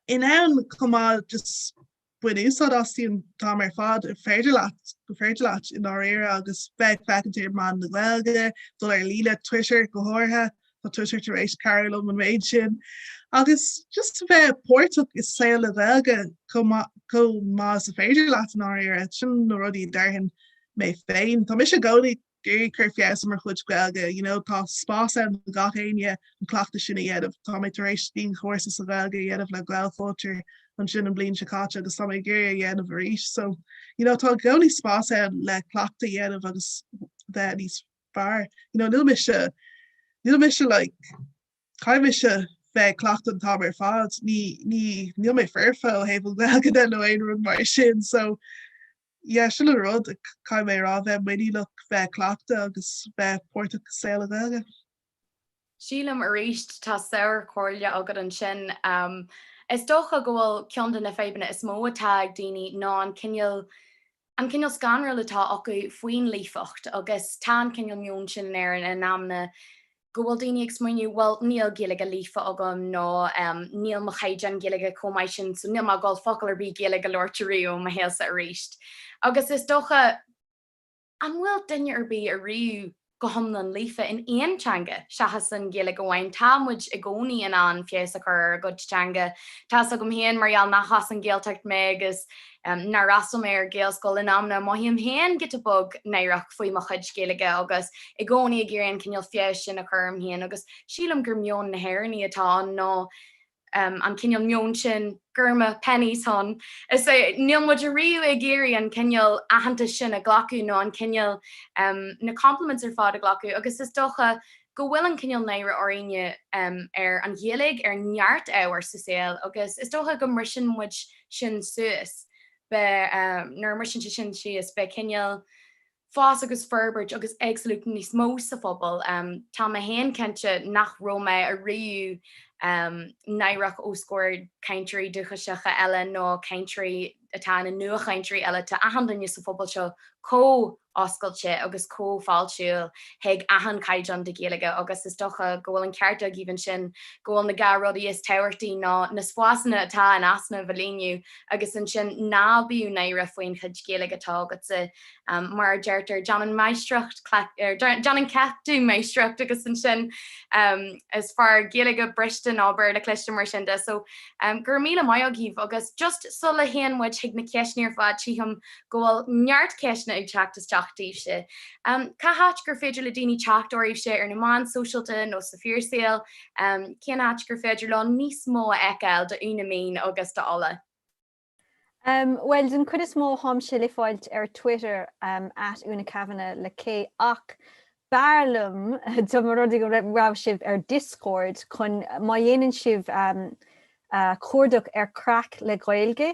in an chumá just buúsá asíon tá mar fad féidir leat in áréire agus bheith fecintéir man na ghilge, dul líle Twitter go háthe tá Twitter tar éis Carolm an méid sin. Agus just bheith póirrtaach is sé le bhilge có má sa féidir leat an áréire sin nó rudí darhin mé féin. Tá mis se gcóí Gary fies mar chud gwelge, tá spas an gachéine an clachta sinna dhéadh tá mé taréis tín chósa sa bhilge dhéadh le gwelfótir an sin an blin sekáte agus tá mé géir dhéanamh éis. So, tá gcóí spas le clachta dhéanamh agus bheith níos fearr. Níl mis se caiimi se bheith clachta an tá mar fad, níl mé fearfeil héh bhilge den nó éon rud mar sin, so sin a rud cai mé rá bheith muíach bheith clachta agus bheith póirrtaach saola bhilge. Sílam a ríist tá saoir choirle agad an sin. Is dócha go bhfuil ceanna na fébanna is mó atá daoine ná an cineal scanra letá acu faoin lífacht agus tá cineal miún sin ar an námna go bhfuil daoine ag smaoinú bhfuil níl géalaige lífa agam nó níl mo chaidan géalaige commáid sin so níl má gáil focail arbí géalaige leirtaríú má héalsa a ríist. Agus is dócha an bhfuil duine arbí a riú go thomlan lífa in aontanga seachas an géalaige bhhain támuid i gcónaí in an fies a chur go teanga tá a gom héan marall nachchas an géaltecht mé agus na rastal mé ar géalscoil in amna má híam héan get a bug néireach faoi mo chud géalaige agus i gcónaí a ggéironn cinneal fies sin a chum héan agus sílam gur mion na hairí atá nó an cinneal mion sin gurrma pennies hon. Is níl muid a riú ag géirí an cinneal ahananta sin a glacu nó an cinneal na compliments ar fád a glacu, agus is dócha go bhfuil an cinneal néire áine ar an ghéalaigh ar neart áhar sa saoil, agus is dócha go mar sin muid sin suas be nar mar sin sios be cinneal fás agus ferbert agus absolút níos mó sa phobal. Tá a héan cinnte nach Roma a riú nairech ó scóir country duchasecha eile nó country atá na nua country eile tá ahandanne sa phobal seo có oscailte agus có fáilisiúil heag ahan caidan de géalaige agus is docha gohfuil an cearta gíhann sin gohfuil na garrodí is teirtaí ná na sfuasanna atá an asna bhlíniu agus an sin nábíú naire faoin chud géalaige atá agus mar deirtar Janan meistrucht Janan ceú meistrucht agus an sin is far géalaige Briston ábir le cliste mar sin de so gur míle maiogíh agus just sulla héanmuid hiag na ceisníar fad tíham gohfuil neart ceisna ag teachtasteachtaí se. Ca háit gur féidir le daoine teachtóirí se ar na man socialta nó sa fearsail, cén háit gur féidir le níos mó eiceil de una mín agus de alla. Well, den chud is mó ham se le fáilt ar Twitter at una Kavanagh le cé ach Barlam do mar rudí go rah sibh ar Discord chun má dhéanann sibh cuardach ar crack le Gaeilge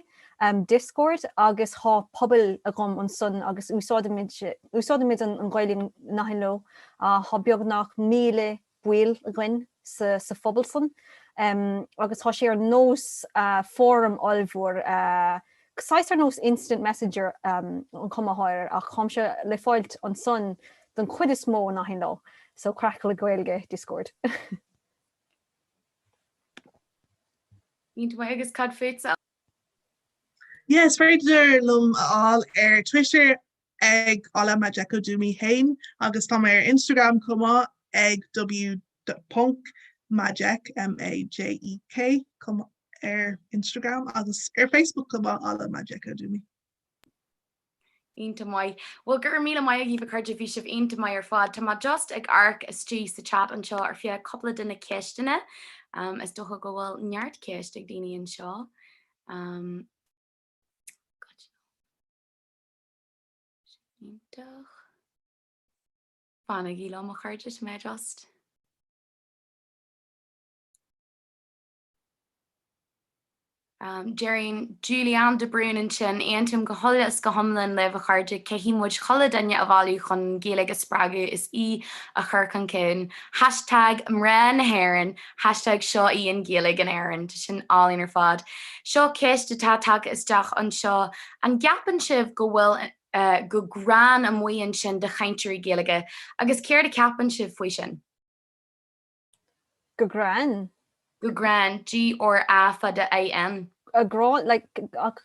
Discord agus há pobl a gom an son agus úsáidimid an Gaelín nachhinló há beag nach 1000 buil a ghain sa phobalson agus há sé ar nós fórum olbhór Sais ar nós instant messenger an cumathir ach chum se le fáilt an son den chuid is mó nachhinló so crack le Gaeilge Discord. Ní agus cad féit. Yes, féidir lum all ar Twitter ag alla Majeko Dumi hain agus tá ar Instagram cumá ag w.majek MAJEK cum ar Instagram agus ar Facebook cumá alla Majeko Dumi. Ínta mai. Well gur míle mai a gíh chuide bhí sibh ionta mai ar fad Tá má just ag arc is tí sa chat an seo ar fia coppla duna ceistena is docha go bhfuil neart ceist ag daoine an seo. Fanna gíla mo chuirte mé just. Jerry Julian de Bruin sin eintum go cholas go homlan le a chuide cehímuid chola danne a bhú chun géala spragu is í a chur an cin. Hashtag am ra na haan, hashtag seo í an géala an airan sin álín ar fad. Seo ceist de tátag isteach an seo an gapan sibh go bhfuil go gran am muon sin de chaintúí géalaige, agus céir de capan sibh faoi sin. Go gran. Go gran G or A fada AN. A gran, like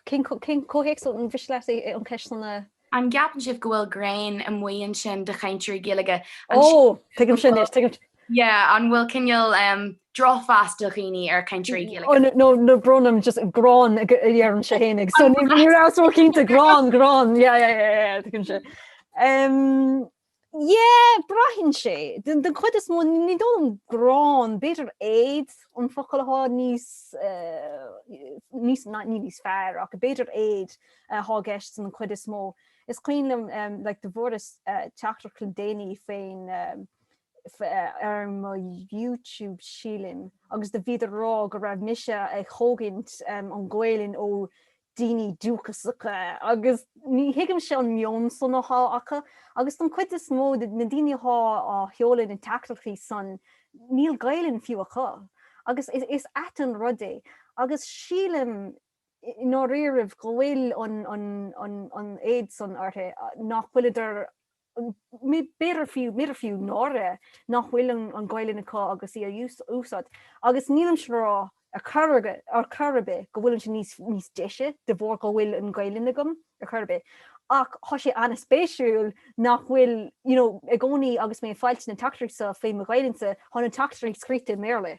cin cohéic an bhis le an ceisna. An gapan sibh go bhfuil grain am muon sin de chaintúí géalaige. Tuigim sin is tuigim. Yeah, an bhfuil cinneal dráfast do chiní ar chaintúí géalaige. Oh no bronam just gran ar an sehénig. So níor ású cinnta gran, yeah, tuigim sin. Yeah, brahin sé. Den chud is mó ní dom gran, beter aid an focailá níos fearr ach beter aid há gist an chud is mó. Is cuiinlim like de bhór teachtar Clondéine féin ar má YouTube sílin agus de viidir rá go raibh mise ag chógint an gcuilinn ó Dini dúchasacha agus ní hiigim se an mion son nachá acha agus an cuid is mó na daine há á heolalainn an tactalchaí san níl gaiilinn fiú acha agus is an rudé agus sílim nó riamh go bhfuil an éid san arte nach bhfuil beidir fiú nóra nach bhfuil an gaiilinn acha agus í a úsad agus nílam srá a churbe go bhfuil sin níos deise de bhór go bhfuil an gaiilinn agam a churbe. Ach há sé anna spéisiúil nach bhfuil ag gcónaí agus mé fáilte na tactaí sa fé a gaiilinsa há an tactaí scríte méle.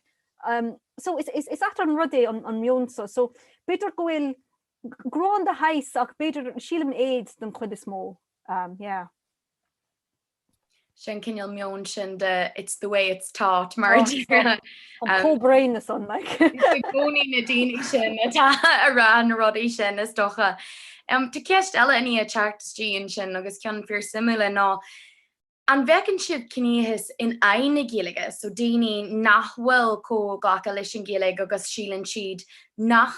So is an rudé an miúnsa, so beidir go bhfuil grán de heis ach beidir sílam éid den chud is mó. Yeah. Sin cinneal mion sin de it's the way it's taught mar co-brain is on like gcónaí na daoine sin atá a rá na rudaí sin is docha. Tá ceist eile in a teachtastíon sin agus cean fear simúla ná an bhecinn siad cníhis in aine géalaige, so daoine nach bhfuil có gacha leis an géalaigh agus sílann siad nach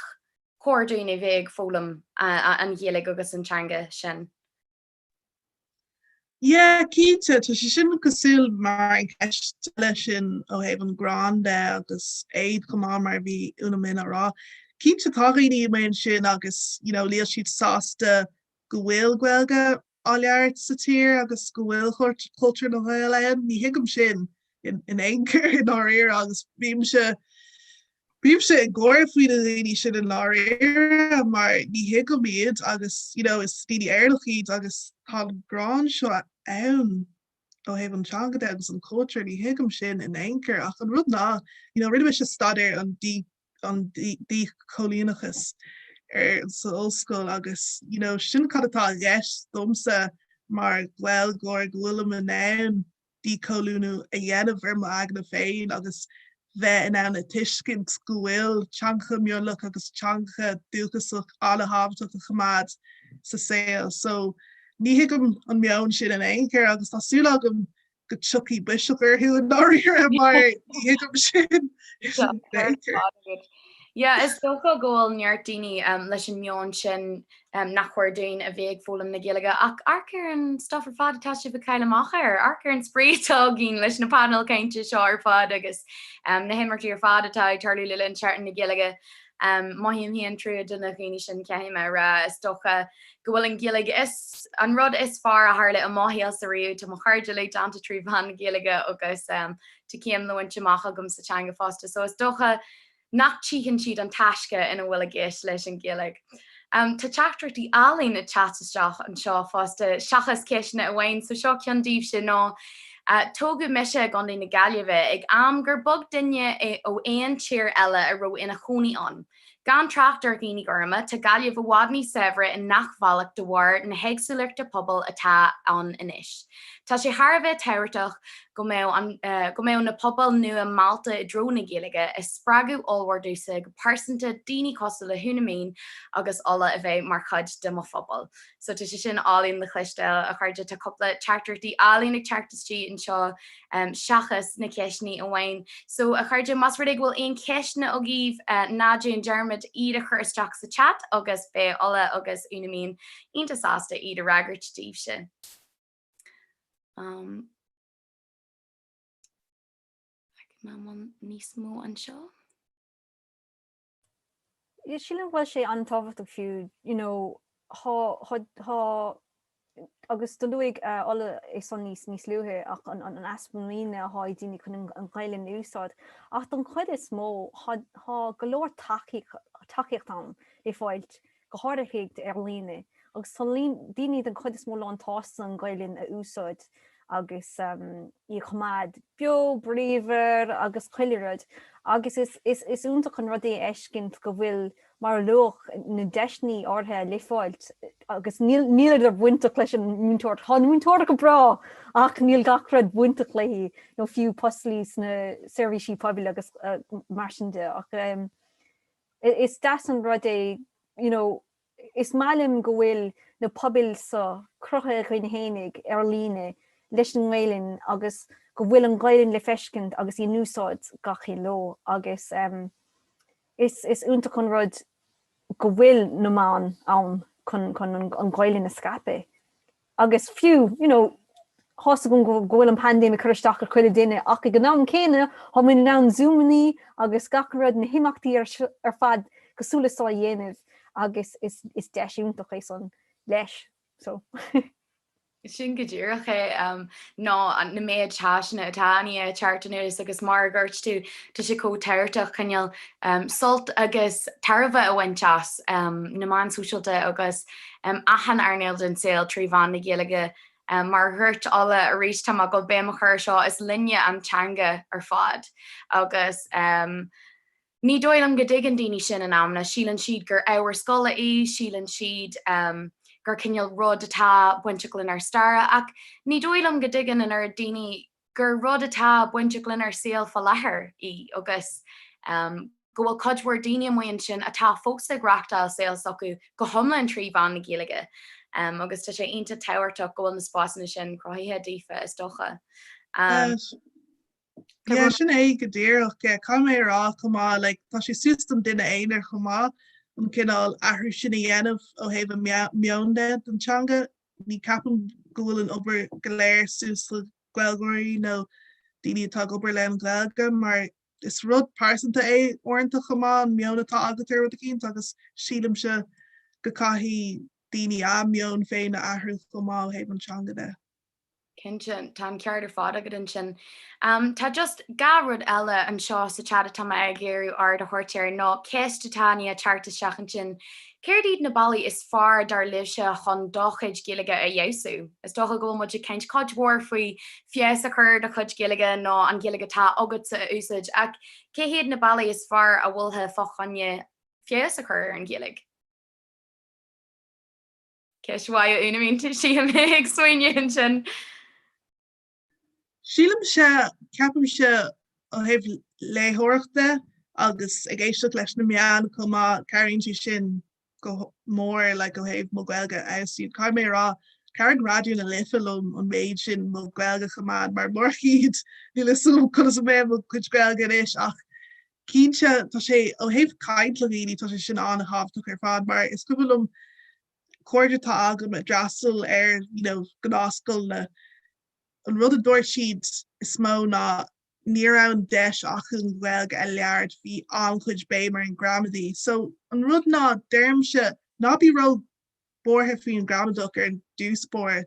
cóirdaoine bheith fólam an géalaigh agus an teanga sin. Yeah, Cainte, tá sé sin cosúil mar an ceist lei sin ó hebh an grande agus éiad cumá mar bhí una mina rá. Cainte tághíní maon sin agus líal siad sásta go bhfuil gweilge á leabhart sa tír agus go bhfuil cultúr na Ghaeilge, ní hiigim sin in éoncur in áiríir agus bhím se i gcóir faoin na daoine sin in láiríir mar ní hiigim iad agus is daoine airlach iad agus tá grán seo ann ó hebh an teanga agus an cultúr ní hiigim sin in éoncur ach an rud ná rinne se stadéir an dí cholíonachas sa óscoil agus sin cadtá gceist domsa mar ghfuil gcóir bhfuil an ann dí colúnú a dhéanamh ar agna féin agus bheith in anna tuiscint go bhfuil teanga miolach agus teanga dúchasach ála hábhaach a chamád sa saoil. So ní hiigim an meann sin in éoncur agus tásúla agam go tuí biseachar hiú an áiríir mar ní hiigim sin. Yeah, is docha ggóil neart daoine leis an meon sin nach chuirdaoin a bhéh fólam na Gaeilge ach arcar an stuff ar fad atá si bh caiileach arcar an sprétá gin leis na Paineál Cainte seo ar fad agus na himmartí ar fad atá tarlú le an seaartan na Gaeilge maihíon híon trú duna féine sin ceime ra is docha go bhfuil an Gaeilge is an rud is far a tharla a maithéal sa riú tá mo chuirde le ananta tríomhan na Gaeilge agus tá céim lehaintteach agam sa teanga fásta, so is docha nach tíchan siad an taisce ina bhfuil a gceist leis an Gaeilge. Tá teachtartaí álín na chatasteach an seo fásta seachas ceisna a bhhain, so seo ceandíobh sin ná tóga meise gan na Gaillimhe ag am gur bog duine ó éon tír eile a ro ina choní an. Gan trachtar gíní gorma tá Gaillimh bhádní sevre in nachmhaach de bhhar na héagsúlaachta pobl atá an inis. Tá sé Harbheith teirteach go mé na pobl nu a Malta I drona géige is spragu allhardúsa go persanta daoine costa le hunamín agus alla a bheith mar chud de mo fphobal. So tu sé sin álín le chluistel a chuide tá coppla chartertí álín ag chartistí an seo seachas na ceisní a bhain. So a chuide mas rudig bhfuil aon ceisna a gíh náú an Germid iad a chur isteach sa chat agus bé alla agus unamín ionta sásta iad a ragart Steve sin. Níos mó an seo. Sílan bhfuil sé antáhacht fiú, agus do luig alle is son níos luúthe ach an aspaíine a háid daine chun an ghailinn úsáid. Ach don chuid is mó há golóir takeíocht an I fáilt go háirigh ar líne. Agus daine an chuid is mó an tásta an ghailinn a úsáid agus I chumad bio, bríomhar agus chuilead. Agus is únta chun rudí eiscint go bhfuil mar luch na deisní orthe leáilt agus níl ar bhainte leis an múntóir múntóir go bra ach níl gachrad bhainte léhí nó fiú postlís na servicesí poblbal agus marsinde ach is das an rudé is málim go bhfuil na poblbal sa crutha chuin hénig ar líne leis an ghailinn agus go bhfuil an ghailinn le feiscint agus I núsáid gaché lo agus is únta chun rud go bhfuil na man ann chun an ghailinn a scape. Agus fiú, hása go bhfuil an pandémia chuisteach ar chuile duine ach go ná céine há mu ná zoomní agus gacharad na himachtaí ar fad gosúlasá dhéanamh agus is deisiúntaach é san leis. So. Sin go ddíirecha ná na méid teisna atáine chartanús agus margurt tú tá sé có teirteach chuineal sult agus tarbh a bhainteas na man súisialta agus achan airnéil den saoil tríomhán na ggéalaige mar thuirt alla a rééis tá go béach chuir seo is linne antanga ar fád agus ní dóil an go dtigan daoine sin an amna sílan siad gur áhar scola í sílan siad gur cinneal rud atá buintelinn ar stara ach ní dóil am go dtigan in ar daoine gur rud atá buintelinn ar saoil fa lethir í agus go bhfuil codhhar daine muon sin atá fósa grachtáil saoil acu go thomla an tríomhán na ggéalaige agus tá sé onanta tohairteach go bhfuil na spásanna sin crothaithe ddífa is dócha. Sin é go ddíireach cum é rá chumá tá sé system duine éonar chumá an cinál athú sinna dhéanamh ó héh meonde antanga ní capan go bhfuil an obair go léir sús le gweilgóirí nó daoine atá obair le an gweilga mar is rud pásanta é orintanta chumá an meonnatá agatar a cínt agus sílam se go caithí daoine a meon féin na athú chumá ó héh antanga de. Cinnte tá ceart ar fád agad an sin. Tá just garrod eile an seo sa chat tá ag géirú ard a thuirtear ná céistetáine charta seachan sin. Céirdíad na bailí is far dar libse chun dochaid giige a dhéosú. Is docha go muid ceint codhór faoi fies a chur a chud giige ná an giige tá agad sa úsáid ach céhéad na bailí is far a bhfuilthe fochanne fies a chur an giig. Ceisháid unamínta si mé ag swinne sin. Sílam se ceapam se ó héh léthireachta agus ag éisteach leis na meán chumá cairn si sin go mór le go héh mo gweilga ausú. Car mé rá cairn radioú na lifilm an méid sin mo gweilga chumán mar morchiid ní le sulm chu mé mo chuid gweilga is ach cínse tá sé ó héh caiint le víí tá sé sin an a hábtach ar fád mar is cuilm cuairdatá agam a drastal ar gnáscail na an rud a dúir siad is mó ná ní an deis achan bhilga a leard hí an chuid bé mar an gramadí. So an rud ná dermse ná bí ro borthe fao an gramadach ar an dúspóir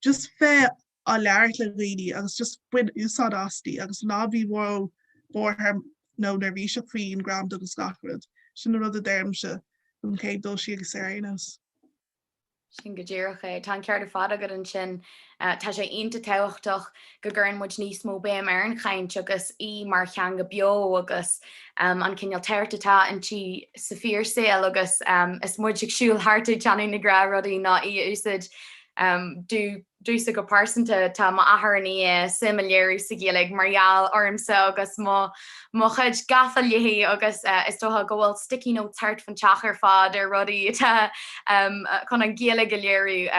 just fé a leart le rií agus just buin úsá astí agus ná bhí bhó borthe nó nervhí se fao an gramadach agus scacrad. Sin rud a dermse an céad dul si agus sénos. Sin go ddíirecha tá ceart ar fád agad an sin tá sé onanta tohachtach go ggurann muid níos mó béim ar an chaint agus í mar chean go bio agus an cinneal teirtatá an tí sa fíor saoil agus is muid ag siúil hartú teanú na gra rudaí ná í úsid dúsa go pásanta tá má athraní similéirú sa géalaigh marall ormsa agus má chud gafa lihí agus is tótha go bhfuil sticky nó tart fan teachar fád ar rudaí tá chun an géala go léirú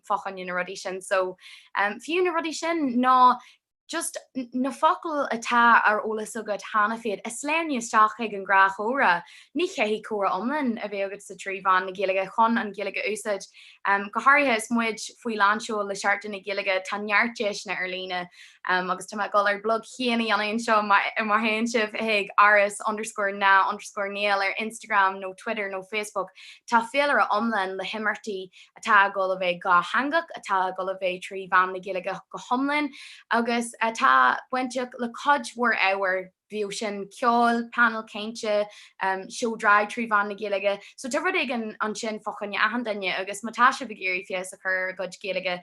fachan na rudí sin. So fiú na rudí sin ná just na focail atá ar olalas agad hána féad is léirní isteach ag an gráthóra ní chéhí cuara omlan a bheith agad sa tríomhán na géalaige chun an géalaige úsáid. Go háirithe is muid faoi lánseo le seaartta na géalaige tanheartéis na ar lína agus tá go ar blog chéanaí anaon seo mar haon sibh ag @aras_na_níl ar Instagram nó Twitter nó Facebook tá féar a omlan le himmartaí atá go a bheith ga hangach atá go a bheith tríomhán na géalaige go homlan agus tá buinte le codhhar áhar bhíú sin ceol Paineál Cainte seódra tríomhán na géalaige. So tu rud ag an sin fochanne ahandanne agus mátá se bhgéirí fios a chur go géalaige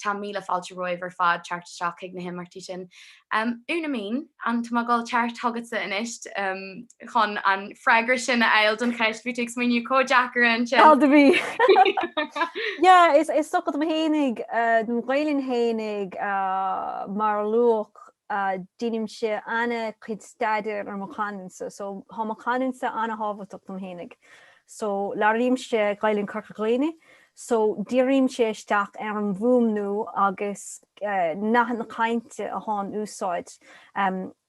tá míle fáilte roiimh ar fád teartteach ag na himmartí sin. Úna mín an tá gáil teart thugad sa inist chun an freigra sin a eil don cheist bhí miniu códeachar an sin. Alda bhí. Yeah, is stocha am hénig don ghailinn hénig mar luach dínim se anna chud staidir ar mochanansa, so há mochanansa anna hábhaach am hénig. So laríim se ghailinn carcagléine, so dírim sé isteach ar an bhúmnú agus nach na cainte a hán úsáid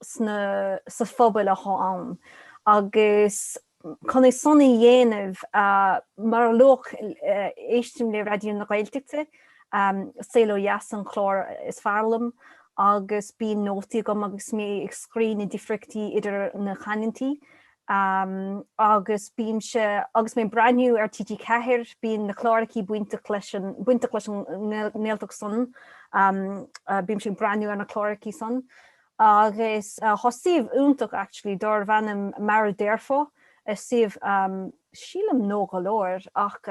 sa phobal a há an. Agus chun é sonna dhéanamh mar luach éistim le radioún na Gaeltachta, saoil ó dheas an chlár is fearlam, agus bí nótaí gom agus mé ag scrín na difrictí idir na chanantí. Agus bím se agus mé braniú ar TG Cahir bín na chláraí buinte leisin néaltach son, bím sin braniú ar na chláraí son. Agus hosíomh úntaach actually dor bhanam mar déirfo, sih sílam nó go leir ach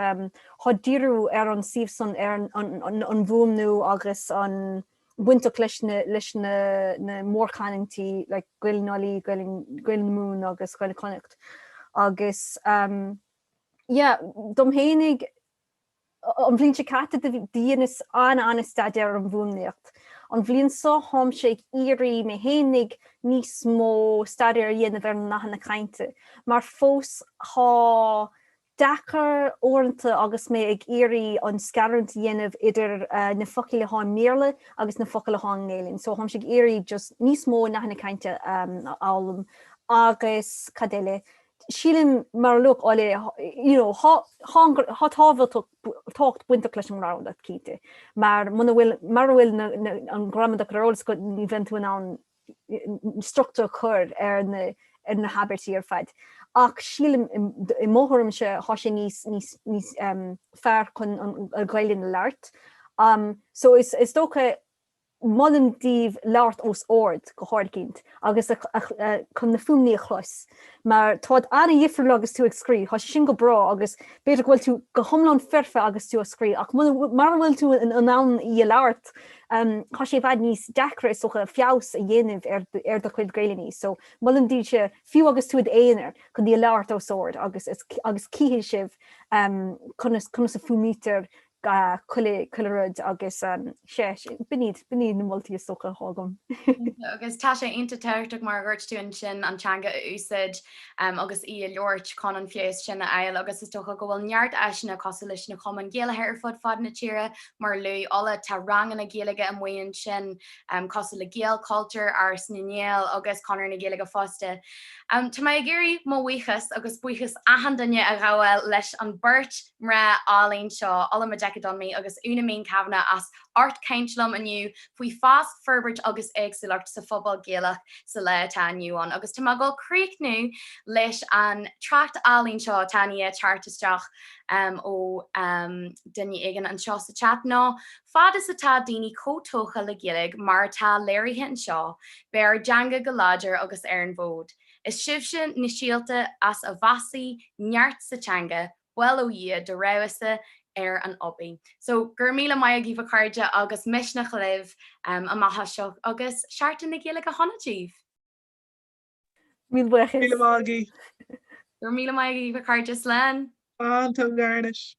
chodíú ar an sih son ar an bhúmnú agus an buinte leis na mórchanantí le gcuilnálí gcuil mún agus gcuil connacht. Agus dom hénig an bblin se cata díanas anna staidir an bhúmneocht. An bblionn só thom sé irí mé hénig níos mó staidir dhéanamh ar Paineál Cainte. Mar fós há dachar orintanta agus mé ag irí an scarant dhéanamh idir na focail há méle agus na focail há ngélinn. So thom sé irí just níos mó Paineál Cainte álam agus cadéile. Sílim mar look alle há tácht buinte leis an rá dat cíte. Mar bhfuil an gramadach rólas go ní ventuin an structúr chur ar na habertí ar fad. Ach sílim I móthorm se há sé níos fearr chun an ghailinn leart. So is tócha modimdíh leart os ord go háircint agus chun na fumníí a chluis. Mar táid anna dhifriú agus tú ag scrí, há sin go bra agus beidir bhfuil tú go thomlán ferfe agus tú a scrí. Ach mar bhfuil tú an ann í leart, há sé bhhaid níos dechra socha fios a dhéanamh ar do chuid gréilení. So modimdí se fiú agus tú éanaar chun dí leart os ord agus cíhé sibh chun sa fumítar chuilerud agus bníd na multi socha hágam. Agus tá sé inta teirteach mar ghirirtún sin antseanga úsid agus í leort chun an fios sin eil agus is tucha go bhfuil neart eisina cosú leis na chuman géalathe ar fud na tíre mar lu alla tá rangan na géalaige an mhaon sin cosú le géal culture ar sníal agus conar na géalaige fásta. Tá mé géirí má buchas agus buchas ahandanne a gáil leis an burt mra álainn seo alla don mé agus una main cabna as art Caintlam aniu faoi fast ferbert agus éagsúlacht sa phobal géalach sa le taniu an agus tá gáil críicnú leis an tracht álín seo tania chartisteach ó duine igen an seo sa chat ná fad is atá daoine cótócha le géalaigh mar tá léirithe an seo bear deanga go láidir agus ar an bhód. Is sibse na síalta as a bhasaí neart sa teanga well ó iad de rahasa ar an obaí. So gur míle mai gíh cardide agus misnach libh a maitha seo agus seaartta na géalaigh a honnatíh. Míl buchas. Míle mágaí. Gur míle mai gíh cardide slen. An tá garnis.